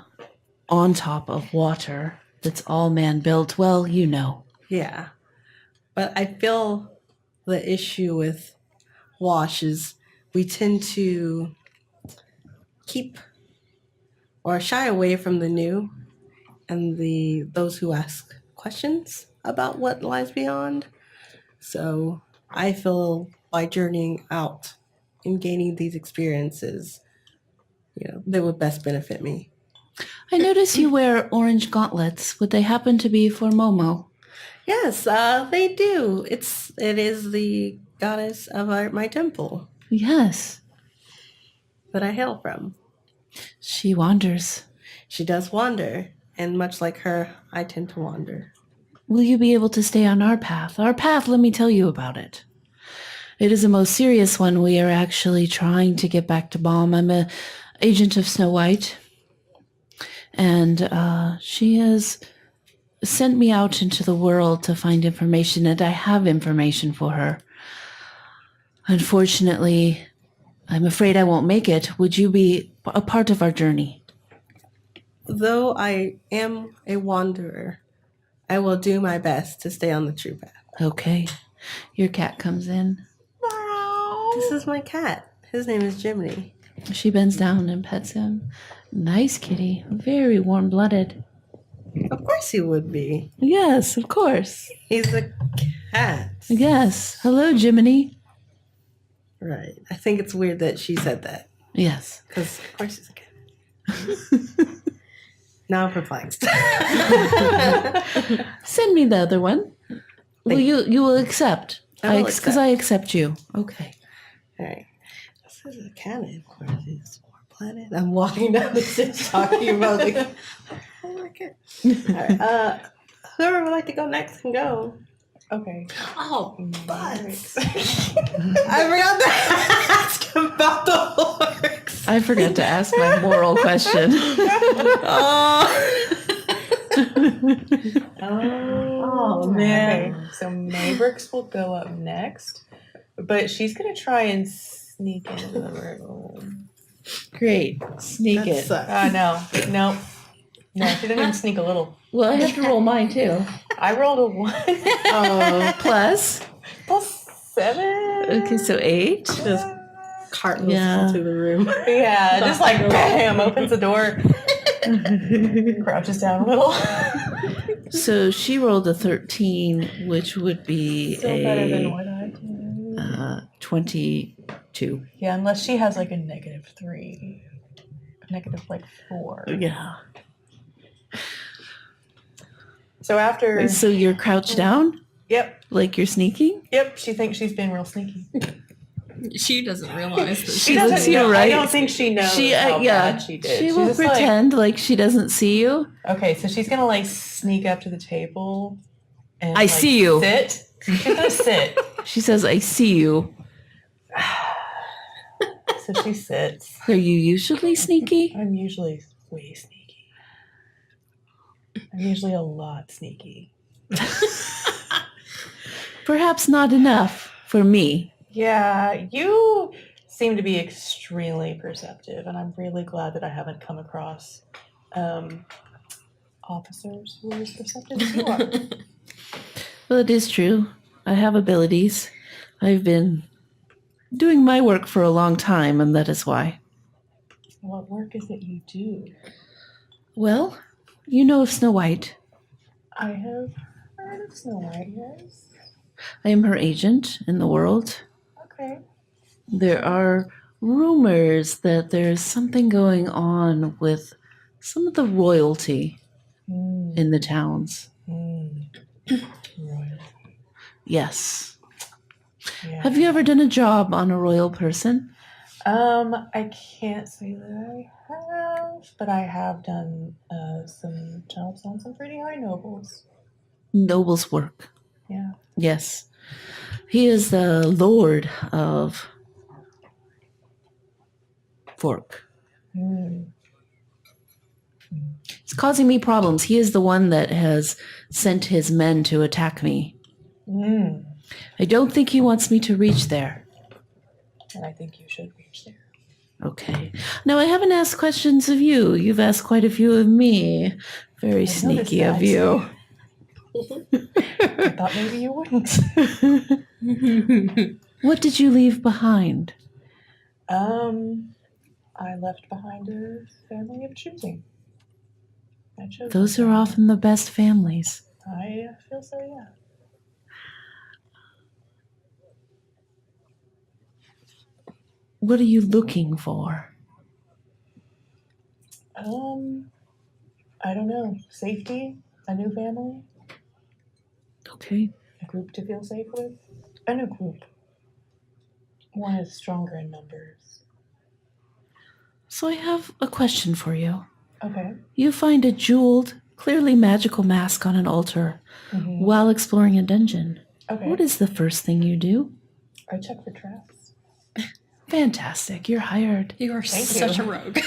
on top of water that's all man-built, well, you know. Yeah, but I feel the issue with Wash is we tend to keep or shy away from the new and those who ask questions about what lies beyond. So I feel by journeying out and gaining these experiences, they would best benefit me. I notice you wear orange gauntlets. Would they happen to be for Momo? Yes, they do. It is the goddess of my temple Yes. that I hail from. She wanders. She does wander, and much like her, I tend to wander. Will you be able to stay on our path? Our path, let me tell you about it. It is a most serious one. We are actually trying to get back to Balm. I'm an agent of Snow White, and she has sent me out into the world to find information, and I have information for her. Unfortunately, I'm afraid I won't make it. Would you be a part of our journey? Though I am a wanderer, I will do my best to stay on the true path. Okay. Your cat comes in. This is my cat. His name is Jiminy. She bends down and pets him. Nice kitty. Very warm-blooded. Of course he would be. Yes, of course. He's a cat. Yes. Hello, Jiminy. Right. I think it's weird that she said that. Yes. Because, of course, he's a cat. Now I'm perplexed. Send me the other one. Will Thank you will accept? I will Because I accept you. Okay. All right. This is a cat, of course. It's more planet. I'm walking down the stairs talking about like, oh my god. All right. Whoever would like to go next can go. Okay. Oh, but I forgot to ask about the horse. I forgot to ask my moral question. Oh man. Okay, so Maybrooks will go up next, but she's gonna try and sneak into the room. Great. Sneak it. No, she didn't even sneak a little. Well, I have to roll mine too. I rolled a 1 Plus. plus 7. Okay, so 8. Just cartwheels Yeah. into the room. Yeah, just like bam, opens the door, crouches down a little. So she rolled a 13, which would be Still better than a what I did. 22. Yeah, unless she has like a -3, negative like 4. Yeah. So after, So you're crouched down? yep, Like you're sneaking? she thinks she's been real sneaky. She doesn't realize that She doesn't looks you know. I right. don't think she knows She, how yeah. bad she did. She She's will just like- pretend like she doesn't see you. okay, so she's gonna like sneak up to the table and I like, see you. Sit. She's gonna sit. She says, I see you. So she sits. Are you usually sneaky? I'm usually way sneaky. I'm usually a lot sneaky. Perhaps not enough for me. Yeah, you seem to be extremely perceptive, and I'm really glad that I haven't come across officers who are as perceptive as you are. Well, it is true. I have abilities. I've been doing my work for a long time, and that is why. What work is it you do? Well, you know of Snow White. I have heard of Snow White, yes. I am her agent in the world. Okay. There are rumors that there's something going on with some of the royalty in the towns. Royal. Yes. Yeah. Have you ever done a job on a royal person? I can't say that I have, but I have done some jobs on some pretty high nobles. Noble's work. Yeah. Yes. He is the lord of Fork. It's causing me problems. He is the one that has sent his men to attack me. I don't think he wants me to reach there. And I think you should reach there. Okay. Now, I haven't asked questions of you. You've asked quite a few of me. Very sneaky noticed of that. you. I thought maybe you wouldn't. What did you leave behind? I left behind a family of choosing. I chose Those them. are often the best families. I feel so, yeah. What are you looking for? I don't know. Safety, a new family, Okay. a group to feel safe with. A new group. One is stronger in numbers. So I have a question for you. Okay. You find a jeweled, clearly magical mask on an altar while exploring a dungeon. Okay. What is the first thing you do? I check for traps. Fantastic. You're hired. You are Thank such you. a rogue.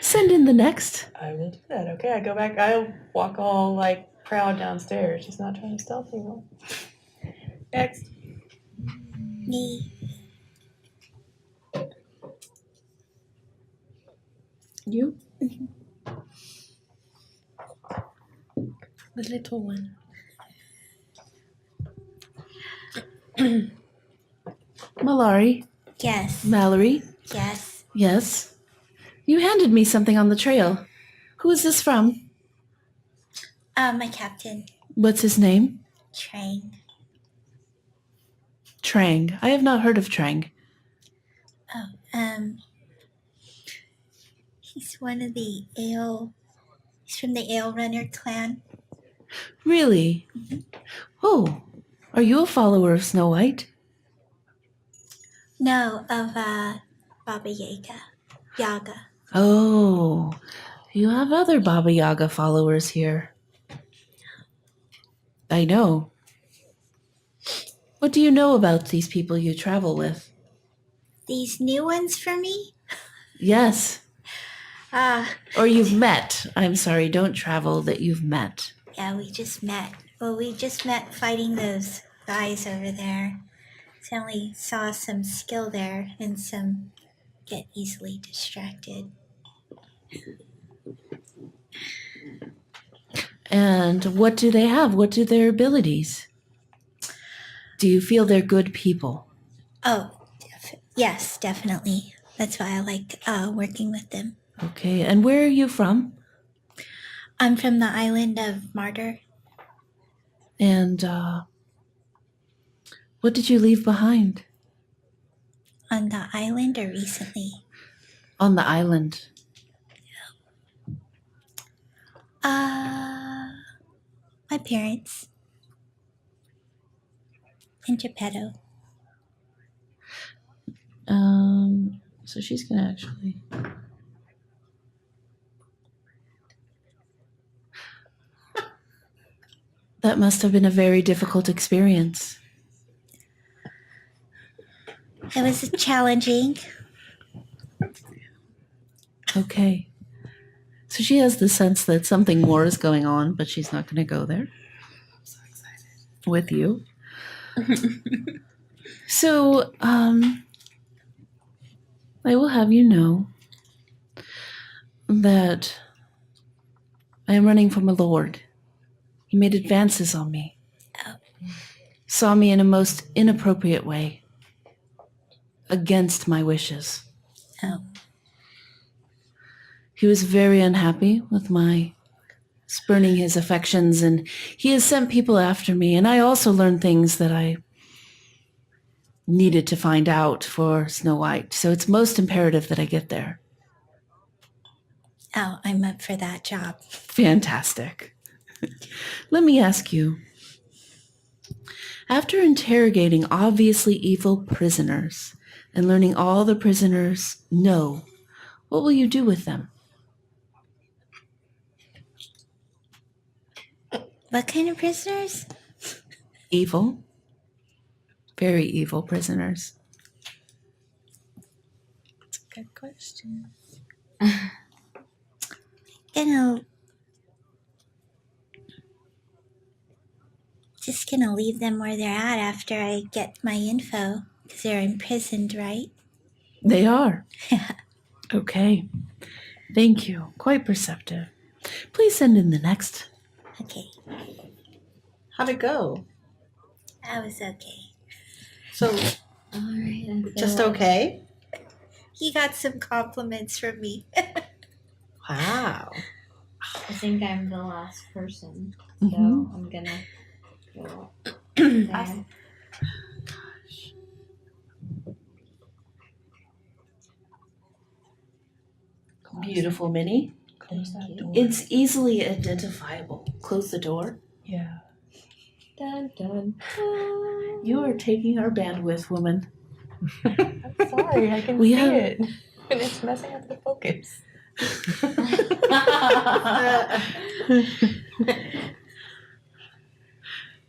Send in the next. I will do that. Okay, I go back. I walk all like proud downstairs, just not trying to stealth anyone. Next. Me. You? The little one. Malari. Yes. Mallory. Yes. Yes. You handed me something on the trail. Who is this from? My captain, What's his name? Trang. Trang. I have not heard of Trang. He's one of the Ale. He's from the Ale Runner clan. Really? Oh, are you a follower of Snow White? No, of Baba Yaga. Oh, you have other Baba Yaga followers here. I know. What do you know about these people you travel with? These new ones for me? Yes. Ah, Or you've met. I'm sorry, don't travel, that you've met. yeah, we just met. Well, we just met fighting those guys over there. So we saw some skill there and some get easily distracted. And what do they have? What are their abilities? Do you feel they're good people? Oh, yes, definitely. That's why I like working with them. Okay, and where are you from? I'm from the island of Martyr. And what did you leave behind On the island or recently? on the island? My parents. In Geppetto. So she's gonna actually. That must have been a very difficult experience. It was challenging. Okay. So she has the sense that something more is going on, but she's not going to go there. I'm so excited. With you. So, I will have you know that I am running for my lord. He made advances on me. Oh. Saw me in a most inappropriate way. Against my wishes. Oh. He was very unhappy with my spurning his affections, and he has sent people after me, and I also learned things that I needed to find out for Snow White, so it's most imperative that I get there. Oh, I'm up for that job. Fantastic. Let me ask you, after interrogating obviously evil prisoners and learning all the prisoners know, what will you do with them? What kind of prisoners? Evil. Very evil prisoners. That's a good question. Just gonna leave them where they're at after I get my info, because they're imprisoned, right? They are. Okay. Thank you. Quite perceptive. Please send in the next. Okay, How'd it go? that was okay. So, All right. I feel just like- okay? He got some compliments from me. Wow. I think I'm the last person, so Mhm. I'm gonna go there. Beautiful, Minnie. Close that door. It's easily identifiable. Close the door. Yeah. Dun, dun, dun. You are taking our bandwidth, woman. I'm sorry, I can We see have- it. And it's messing up the focus.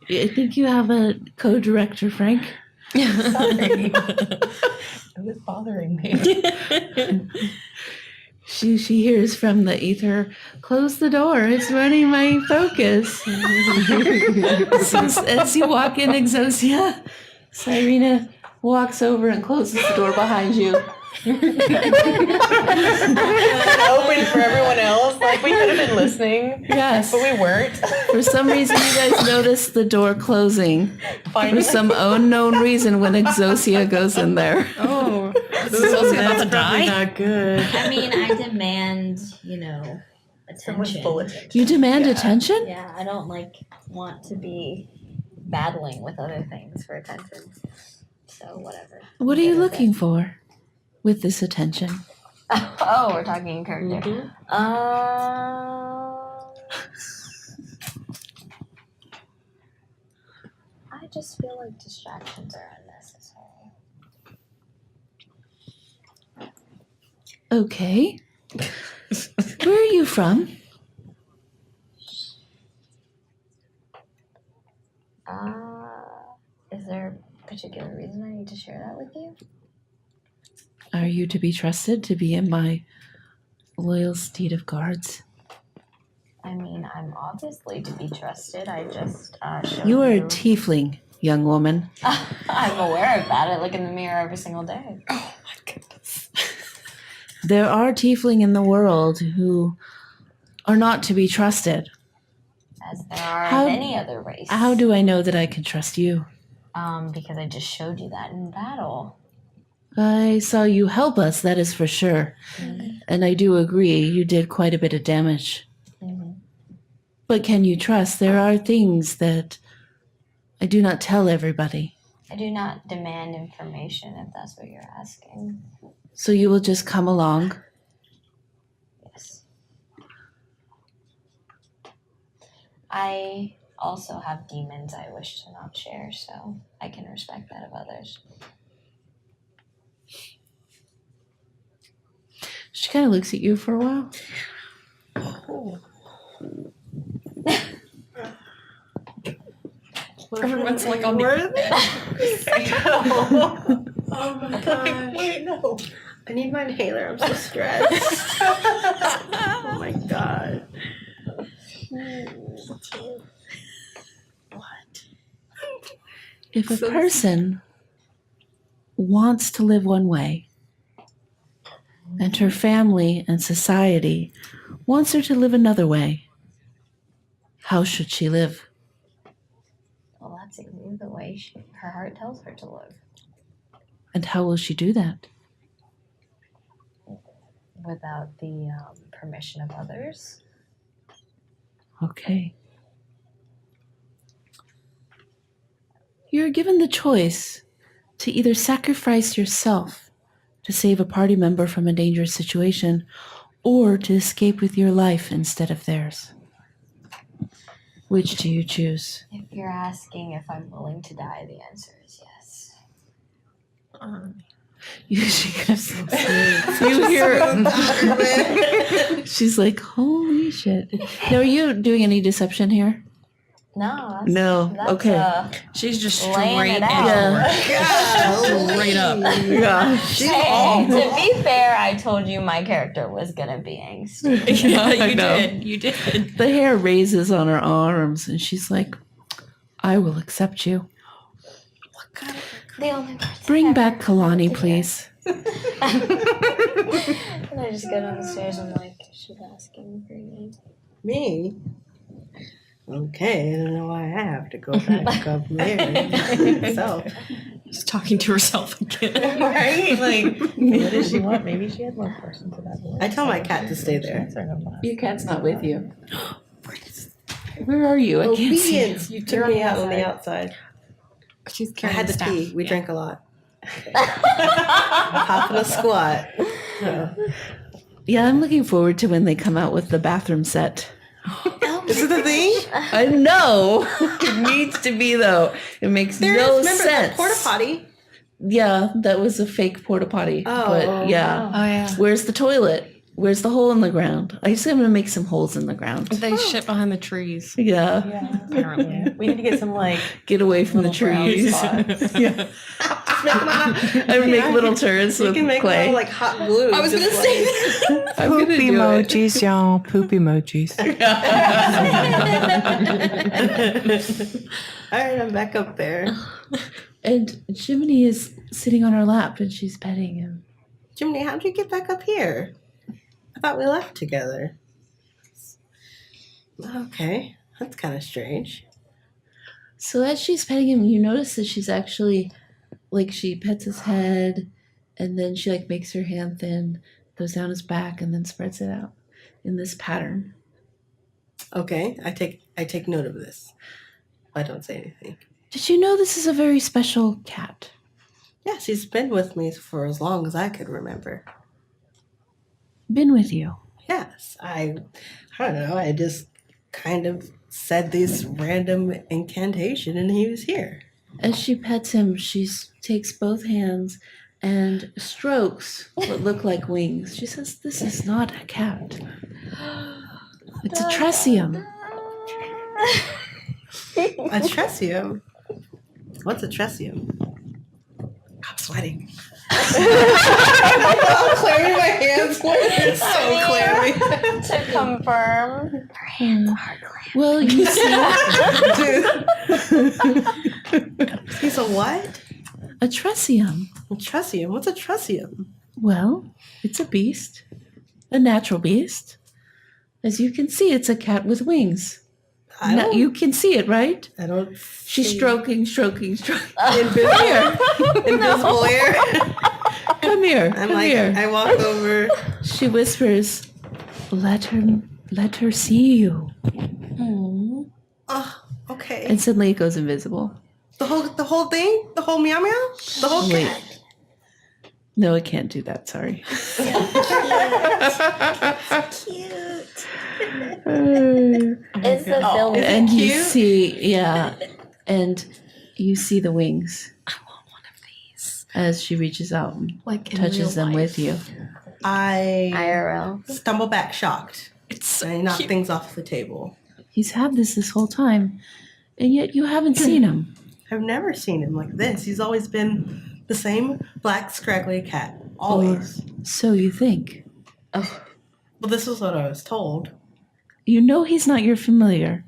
I think you have a co-director, Frank. Sorry. It was bothering me. She hears from the ether, close the door, it's running my focus. So as you walk in, Exosia, Sirena walks over and closes the door behind you. Open for everyone else. Like, we could have been listening, Yes. but we weren't. For some reason, you guys noticed the door closing. For Finally. some unknown reason when Exosia goes in there. Oh, this is also about to That's probably die. not good. I mean, I demand, Someone's full attention. You demand Yeah. attention? Yeah, I don't want to be battling with other things for attention. So whatever. What are you looking for with this attention? Oh, we're talking in character. Mhm. I just feel like distractions are unnecessary. Okay. Where are you from? Is there a particular reason I need to share that with you? Are you to be trusted to be in my loyal steed of guards? I mean, I'm obviously to be trusted. I just showed You are a tiefling, young woman. I'm aware of that. I look in the mirror every single day. Oh my goodness. There are tiefling in the world who are not to be trusted. As there are How- of any other race. How do I know that I can trust you? Because I just showed you that in battle. I saw you help us, that is for sure. And I do agree, you did quite a bit of damage. Mhm. But can you trust? There are things that I do not tell everybody. I do not demand information if that's what you're asking. So you will just come along. Yes. I also have demons I wish to not share, so I can respect that of others. She kind of looks at you for a while. Everyone's like on the Oh my gosh. Wait, no. I need my inhaler. I'm so stressed. Oh my god. If a person wants to live one way, and her family and society wants her to live another way, how should she live? Well, that's exactly the way her heart tells her to live. And how will she do that? Without the permission of others. Okay. You're given the choice to either sacrifice yourself to save a party member from a dangerous situation, or to escape with your life instead of theirs. Which do you choose? If you're asking if I'm willing to die, the answer is yes. She gets so serious. You hear she's like, holy shit. Now, are you doing any deception here? No. No. That's, Okay. She's just laying straight it out. Yeah. Straight up. Yeah. Hey, to be fair, I told you my character was gonna be angsty. Yeah, I you know. did. You did. The hair raises on her arms, and she's like, I will accept you. The only person Bring ever back Kalani, to please. And I just go down the stairs and I'm like, she's asking for you. Me? Okay, I don't know why I have to go back up there. So, She's talking to herself again. Right? Like, what does she want? Maybe she had one person to that. I tell my cat to stay there. Your cat's not with you. Where are you? I can't see you. Obedience! You took me out on the outside. She's I carrying had to staff. pee. We Yeah. drank a lot. Hop in a squat. So. Yeah, I'm looking forward to when they come out with the bathroom set. Is it the thing? I know. It needs to be, though. It makes no remember sense. the porta potty. Yeah, that was a fake porta potty. Oh. But yeah. Oh yeah. Where's the toilet? Where's the hole in the ground? I just am going to make some holes in the ground. They shit behind the trees. Yeah. Yeah. Apparently. We need to get some, like, Get away from the little brown trees. spots. Yeah. Just I would make little turrets You with can make clay. little, like, hot glue. I was just gonna say like- I'm gonna Poop do it. emojis, y'all. Poop emojis. All right, I'm back up there. And Jiminy is sitting on her lap and she's petting him. Jiminy, how'd you get back up here? I thought we left together. Okay, that's kind of strange. So as she's petting him, you notice that she's actually, like, she pets his head and then she, like, makes her hand thin, goes down his back and then spreads it out. in this pattern. Okay, I take note of this. I don't say anything. Did you know this is a very special cat? Yes, he's been with me for as long as I could remember. Been with you. Yes, I don't know. I just kind of said this random incantation, and he was here. As she pets him, she takes both hands and strokes what look like wings. She says, "This is not a cat. It's a tresium." A tresium. What's a tresium? I'm sweating. I'm clearing my hands. It's so clearing. To confirm, her hands are clear. Well, you see, He's a what? a tresium. A tresium. What's a tresium? Well, it's a beast, a natural beast. As you can see, it's a cat with wings. You can see it, right? I don't. She's see stroking. invisible air. Come here. I'm Come like, here. I walk over. She whispers, let her see you. Oh, okay. And suddenly it goes invisible. The whole thing? The whole meow meow? The whole Wait. cat? No, it can't do that. Sorry. Cute. Is the film Is it And you cute? see, and you see the wings I want one of these. as she reaches out and Like in touches real them life. with you. I IRL? stumble back shocked. It's so And I knock cute. things off the table. He's had this whole time, and yet you haven't seen him. I've never seen him like this. He's always been the same black, scraggly cat. Always. So you think. Well, this was what I was told. You know he's not your familiar,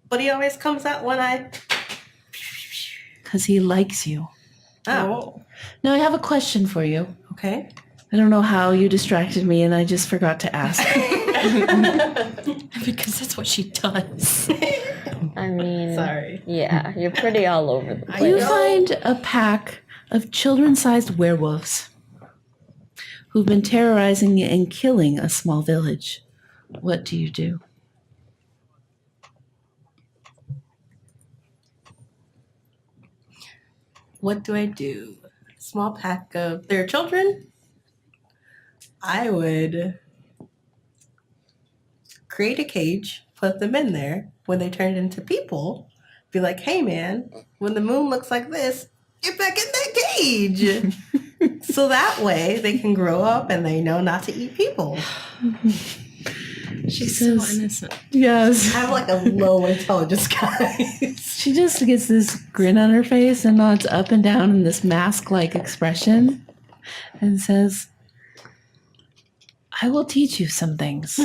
But he always comes out when I. because he likes you. Oh, Now I have a question for you. okay. I don't know how you distracted me, and I just forgot to ask. Because that's what she does. I mean, Sorry. yeah, you're pretty all over the You place. find a pack of children-sized werewolves who've been terrorizing and killing a small village. What do you do? What do I do? Small pack of their children? I would create a cage, put them in there. When they turned into people, be like, hey man, when the moon looks like this, get back in that cage. So that way they can grow up and they know not to eat people. She's says- so innocent. Yes. I'm like a low intelligence guy. She just gets this grin on her face and nods up and down in this mask-like expression and says, I will teach you some things.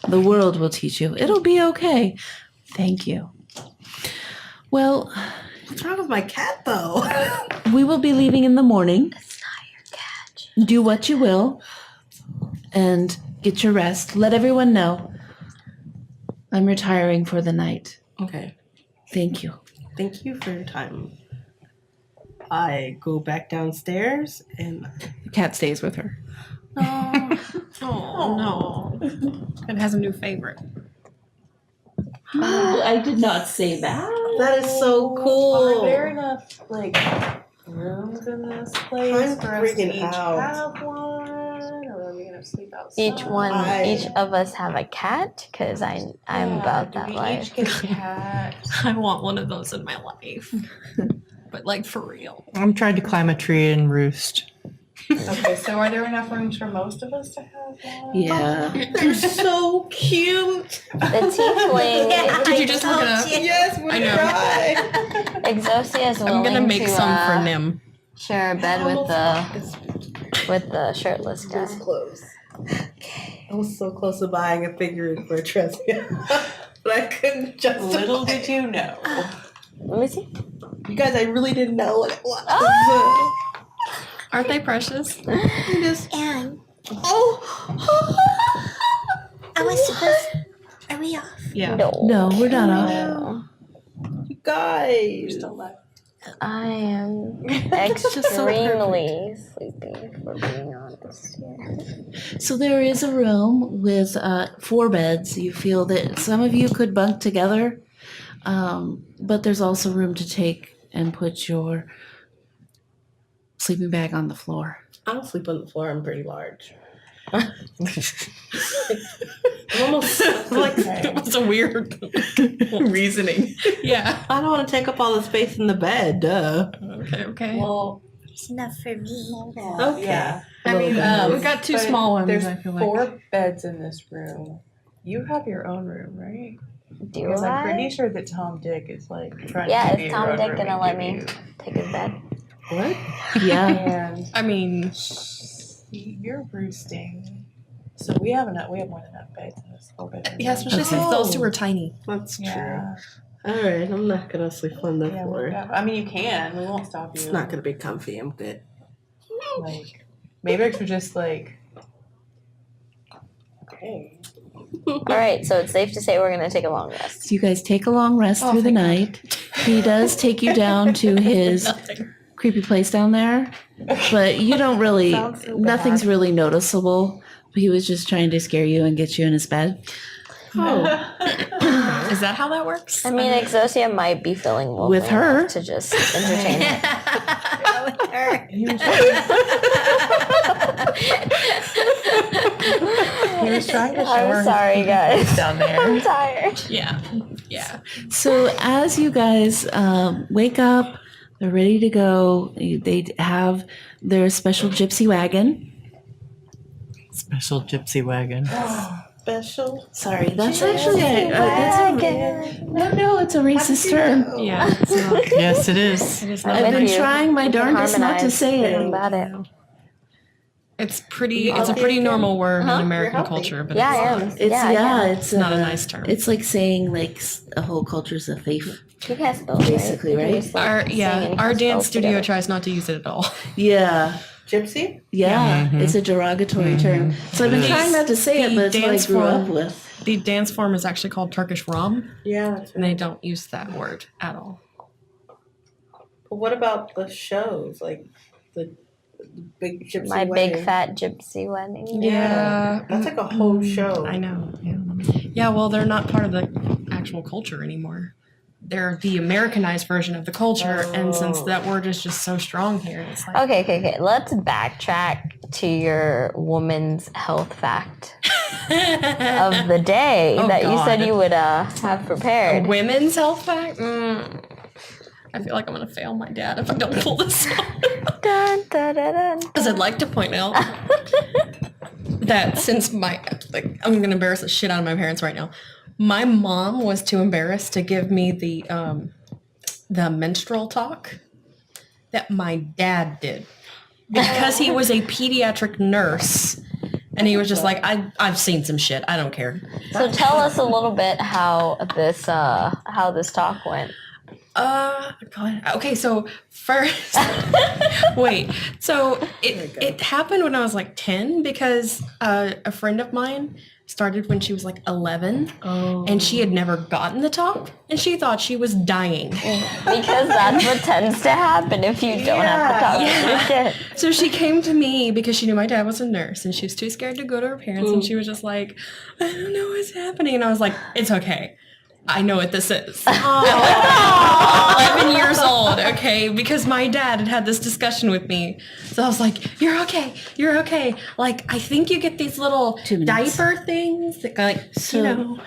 The world will teach you. It'll be okay. Thank you. Well, What's wrong with my cat though? we will be leaving in the morning. That's not your cat. Do what you will and get your rest. Let everyone know I'm retiring for the night. Okay. Thank you. Thank you for your time. I go back downstairs and The cat stays with her. Oh, no. It has a new favorite. I did not say that. that is so cool. Are there enough like rooms in this place I'm for us to freaking each out. have one, or are we gonna sleep outside? Each of us have a cat, because I'm about do that we life. each get a cat? I want one of those in my life. But like for real. I'm trying to climb a tree and roost. Okay, so are there enough rooms for most of us to have one? Yeah. They're so cute. The tiefling, Did you just look it up? Yes, we're I know. Exosia is willing I'm gonna make to some for Nim. share a bed with the shirtless guy. This close. Okay. I was so close to buying a figurine for a Tresia, but I couldn't just. Little did you know. Let me see. You guys, I really didn't know what it was. Aren't they precious? And Oh. I was supposed. Are we off? Yeah. No. No, we're not off. No. You guys. Still left. I am just so extremely sleepy, for being honest here. So there is a room with 4 beds. You feel that some of you could bunk together, but there's also room to take and put your sleeping bag on the floor. I don't sleep on the floor. I'm pretty large. I'm almost like That was a weird reasoning. Yeah. I don't want to take up all the space in the bed. Duh. Okay. Well, It's enough for me. Okay. yeah. I mean, Um, we've got 2 But small ones. There's I feel like. 4 beds in this room. You have your own room, right? Do Because I'm pretty I? sure that Tom Dick is like trying Yeah, to give is you Tom your own Dick room gonna and let give me you- take his bed? What? Yeah. And I mean, you're roosting, so we have more than enough beds in this 4-bedroom. yeah, especially Okay. since those 2 are tiny. That's Yeah. true. All right. I'm not gonna sleep on the Yeah, floor. I mean, you can. We won't stop you. It's not gonna be comfy. I'm good. Like, maybe I should just like. Okay. All right, so it's safe to say we're gonna take a long rest. So you guys take a long rest Oh, through the thank night. He does take you down to his Nothing. creepy place down there, but you don't really, Sounds so nothing's bad. really noticeable. He was just trying to scare you and get you in his bed. Oh. Is that how that works? I mean, Exosia might be feeling lonely With her. enough to just entertain it. He was trying to show her I'm his sorry, creepy guys. place down there. I'm tired. Yeah. So as you guys wake up, they're ready to go. They have their special gypsy wagon. Special gypsy wagon. Special. Sorry, that's actually no, it's a racist term. Yeah. It's not, Yes, it is. it is I'm not. I've with been you. trying my We can darndest not to harmonize. say Nothing it. about it. It's pretty. It's a healthy pretty again? normal word Huh? in You're American healthy. culture, but Yeah, I am. It's yeah. it's not a nice term. It's like saying like a whole culture's a thief. You can't spell it, Basically, right? You can right? just, like, sing and Our spell dance studio together. tries not to use it at all. Yeah, Gypsy? yeah, Mhm. it's a derogatory term. So I've been It trying is. not to say it, The but it's what I dance grew form- up with. The dance form is actually called Turkish Rom, Yeah, that's and they don't use that word at all. But what about the shows? Like the big gypsy My wedding? big fat gypsy wedding. Yeah. That's like a whole show. I know. Yeah, well, they're not part of the actual culture anymore. They're the Americanized version of the culture, and since Oh. that word is just so strong here, it's like Okay. Let's backtrack to your woman's health fact of the day Oh, that you said God. you would have a prepared. women's health fact. I feel like I'm gonna fail my dad if I don't pull this off. Dun, dun, dun, dun. Because I'd like to point out that since I'm gonna embarrass the shit out of my parents right now. My mom was too embarrassed to give me the menstrual talk that my dad did because he was a pediatric nurse, and he was just like, I've seen some shit. I don't care. So tell us a little bit how this talk went. God. Okay, so first, wait. So it happened when I was like 10 because a friend of mine started when she was like 11, and she had never gotten the talk, and she thought she was dying. Because that's what tends to happen if you don't have to talk your shit. So she came to me because she knew my dad was a nurse, and she was too scared to go to her parents, and she was just like, I don't know what's happening. And I was like, it's okay. I know what this is. At 11 years old, okay? Because my dad had this discussion with me. So I was like, you're okay. You're okay. Like, I think you get these little 2 minutes. diaper things that, like, So- you know.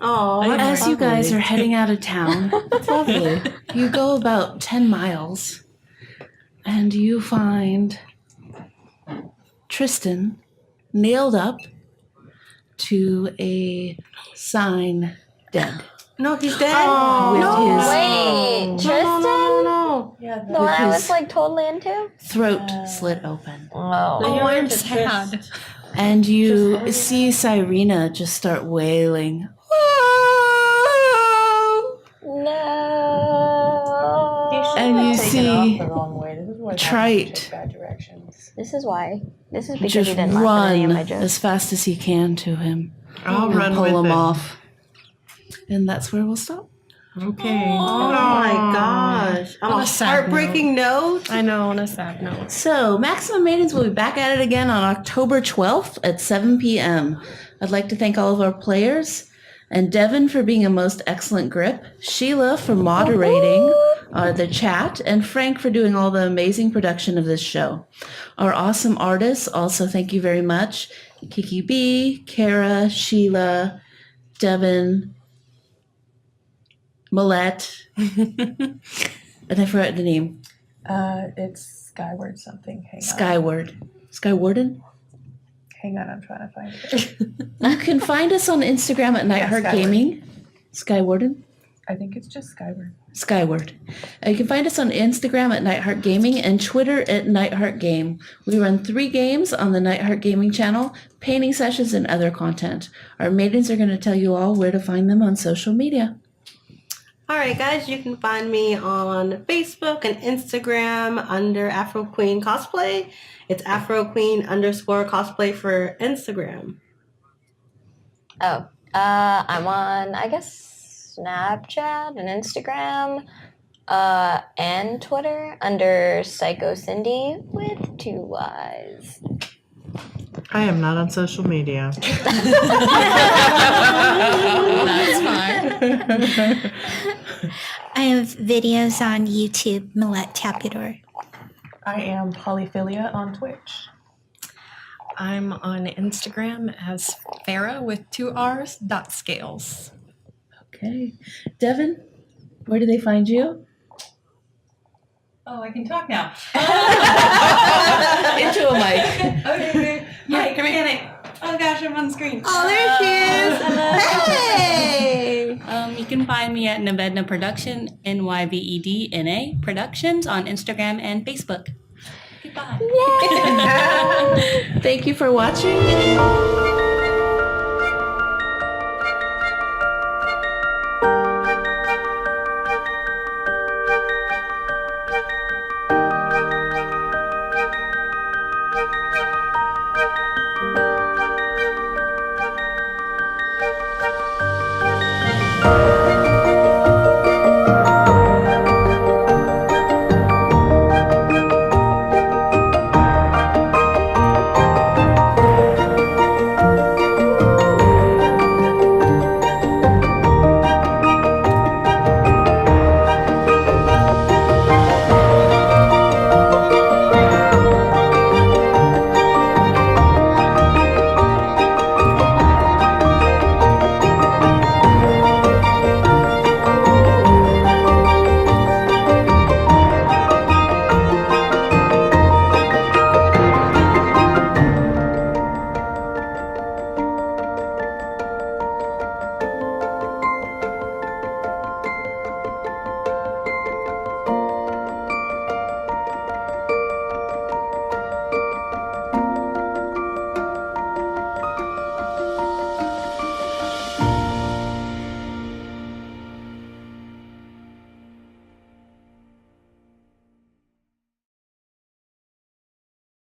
Oh, As you guys are heading out of town, lovely. you go about 10 miles and you find Tristan nailed up to a sign dead. No, he's dead. With his Wait, Tristan? No. Yeah, The one I his- was like totally into? throat slit open. Oh. Oh, you're I'm into sad. And you see Sirena just start wailing. No. And you taken see off the wrong way. This is what happens when you Trite take bad directions. This is why. This is because just he didn't laugh at any of run my jokes. as fast as he can to him I'll and run pull with him him. off. And that's where we'll stop. Okay. Oh my gosh. On On a a sad heartbreaking note. I know, on a sad note. So, Maximum Maidens will be back at it again on October 12th at 7 p.m. I'd like to thank all of our players and Devin for being a most excellent grip, Sheila for moderating the chat, and Frank for doing all the amazing production of this show. Our awesome artists, also thank you very much. Kiki B, Kara, Sheila, Devin, Millette, and I forgot the name. It's Skyward something. Hang on. Skywarden? Hang on, I'm trying to find it. You can find us on Instagram at Nightheart Skyward. Gaming. Skywarden? I think it's just Skyward. Skyward. You can find us on Instagram at Nightheart Gaming and Twitter at Nightheart Game. We run 3 games on the Nightheart Gaming channel, painting sessions, and other content. Our maidens are going to tell you all where to find them on social media. All right, guys, you can find me on Facebook and Instagram under Afro Queen Cosplay. It's Afro Queen _cosplay for Instagram. Oh, I'm on, I guess, Snapchat and Instagram, and Twitter under Psycho Cindy with 2 Y's. I am not on social media. That's fine. I have videos on YouTube, Millette Tapudor. I am Polyphilia on Twitch. I'm on Instagram as Farah with 2 R's .scales. Okay. Devin, where do they find you? Oh, I can talk now. Into a mic. Okay. Hi, mechanic. Oh gosh, I'm on screen. Oh, there she is. Hey! You can find me at Navedna Production, NYVEDNA Productions on Instagram and Facebook. Goodbye. Thank you for watching.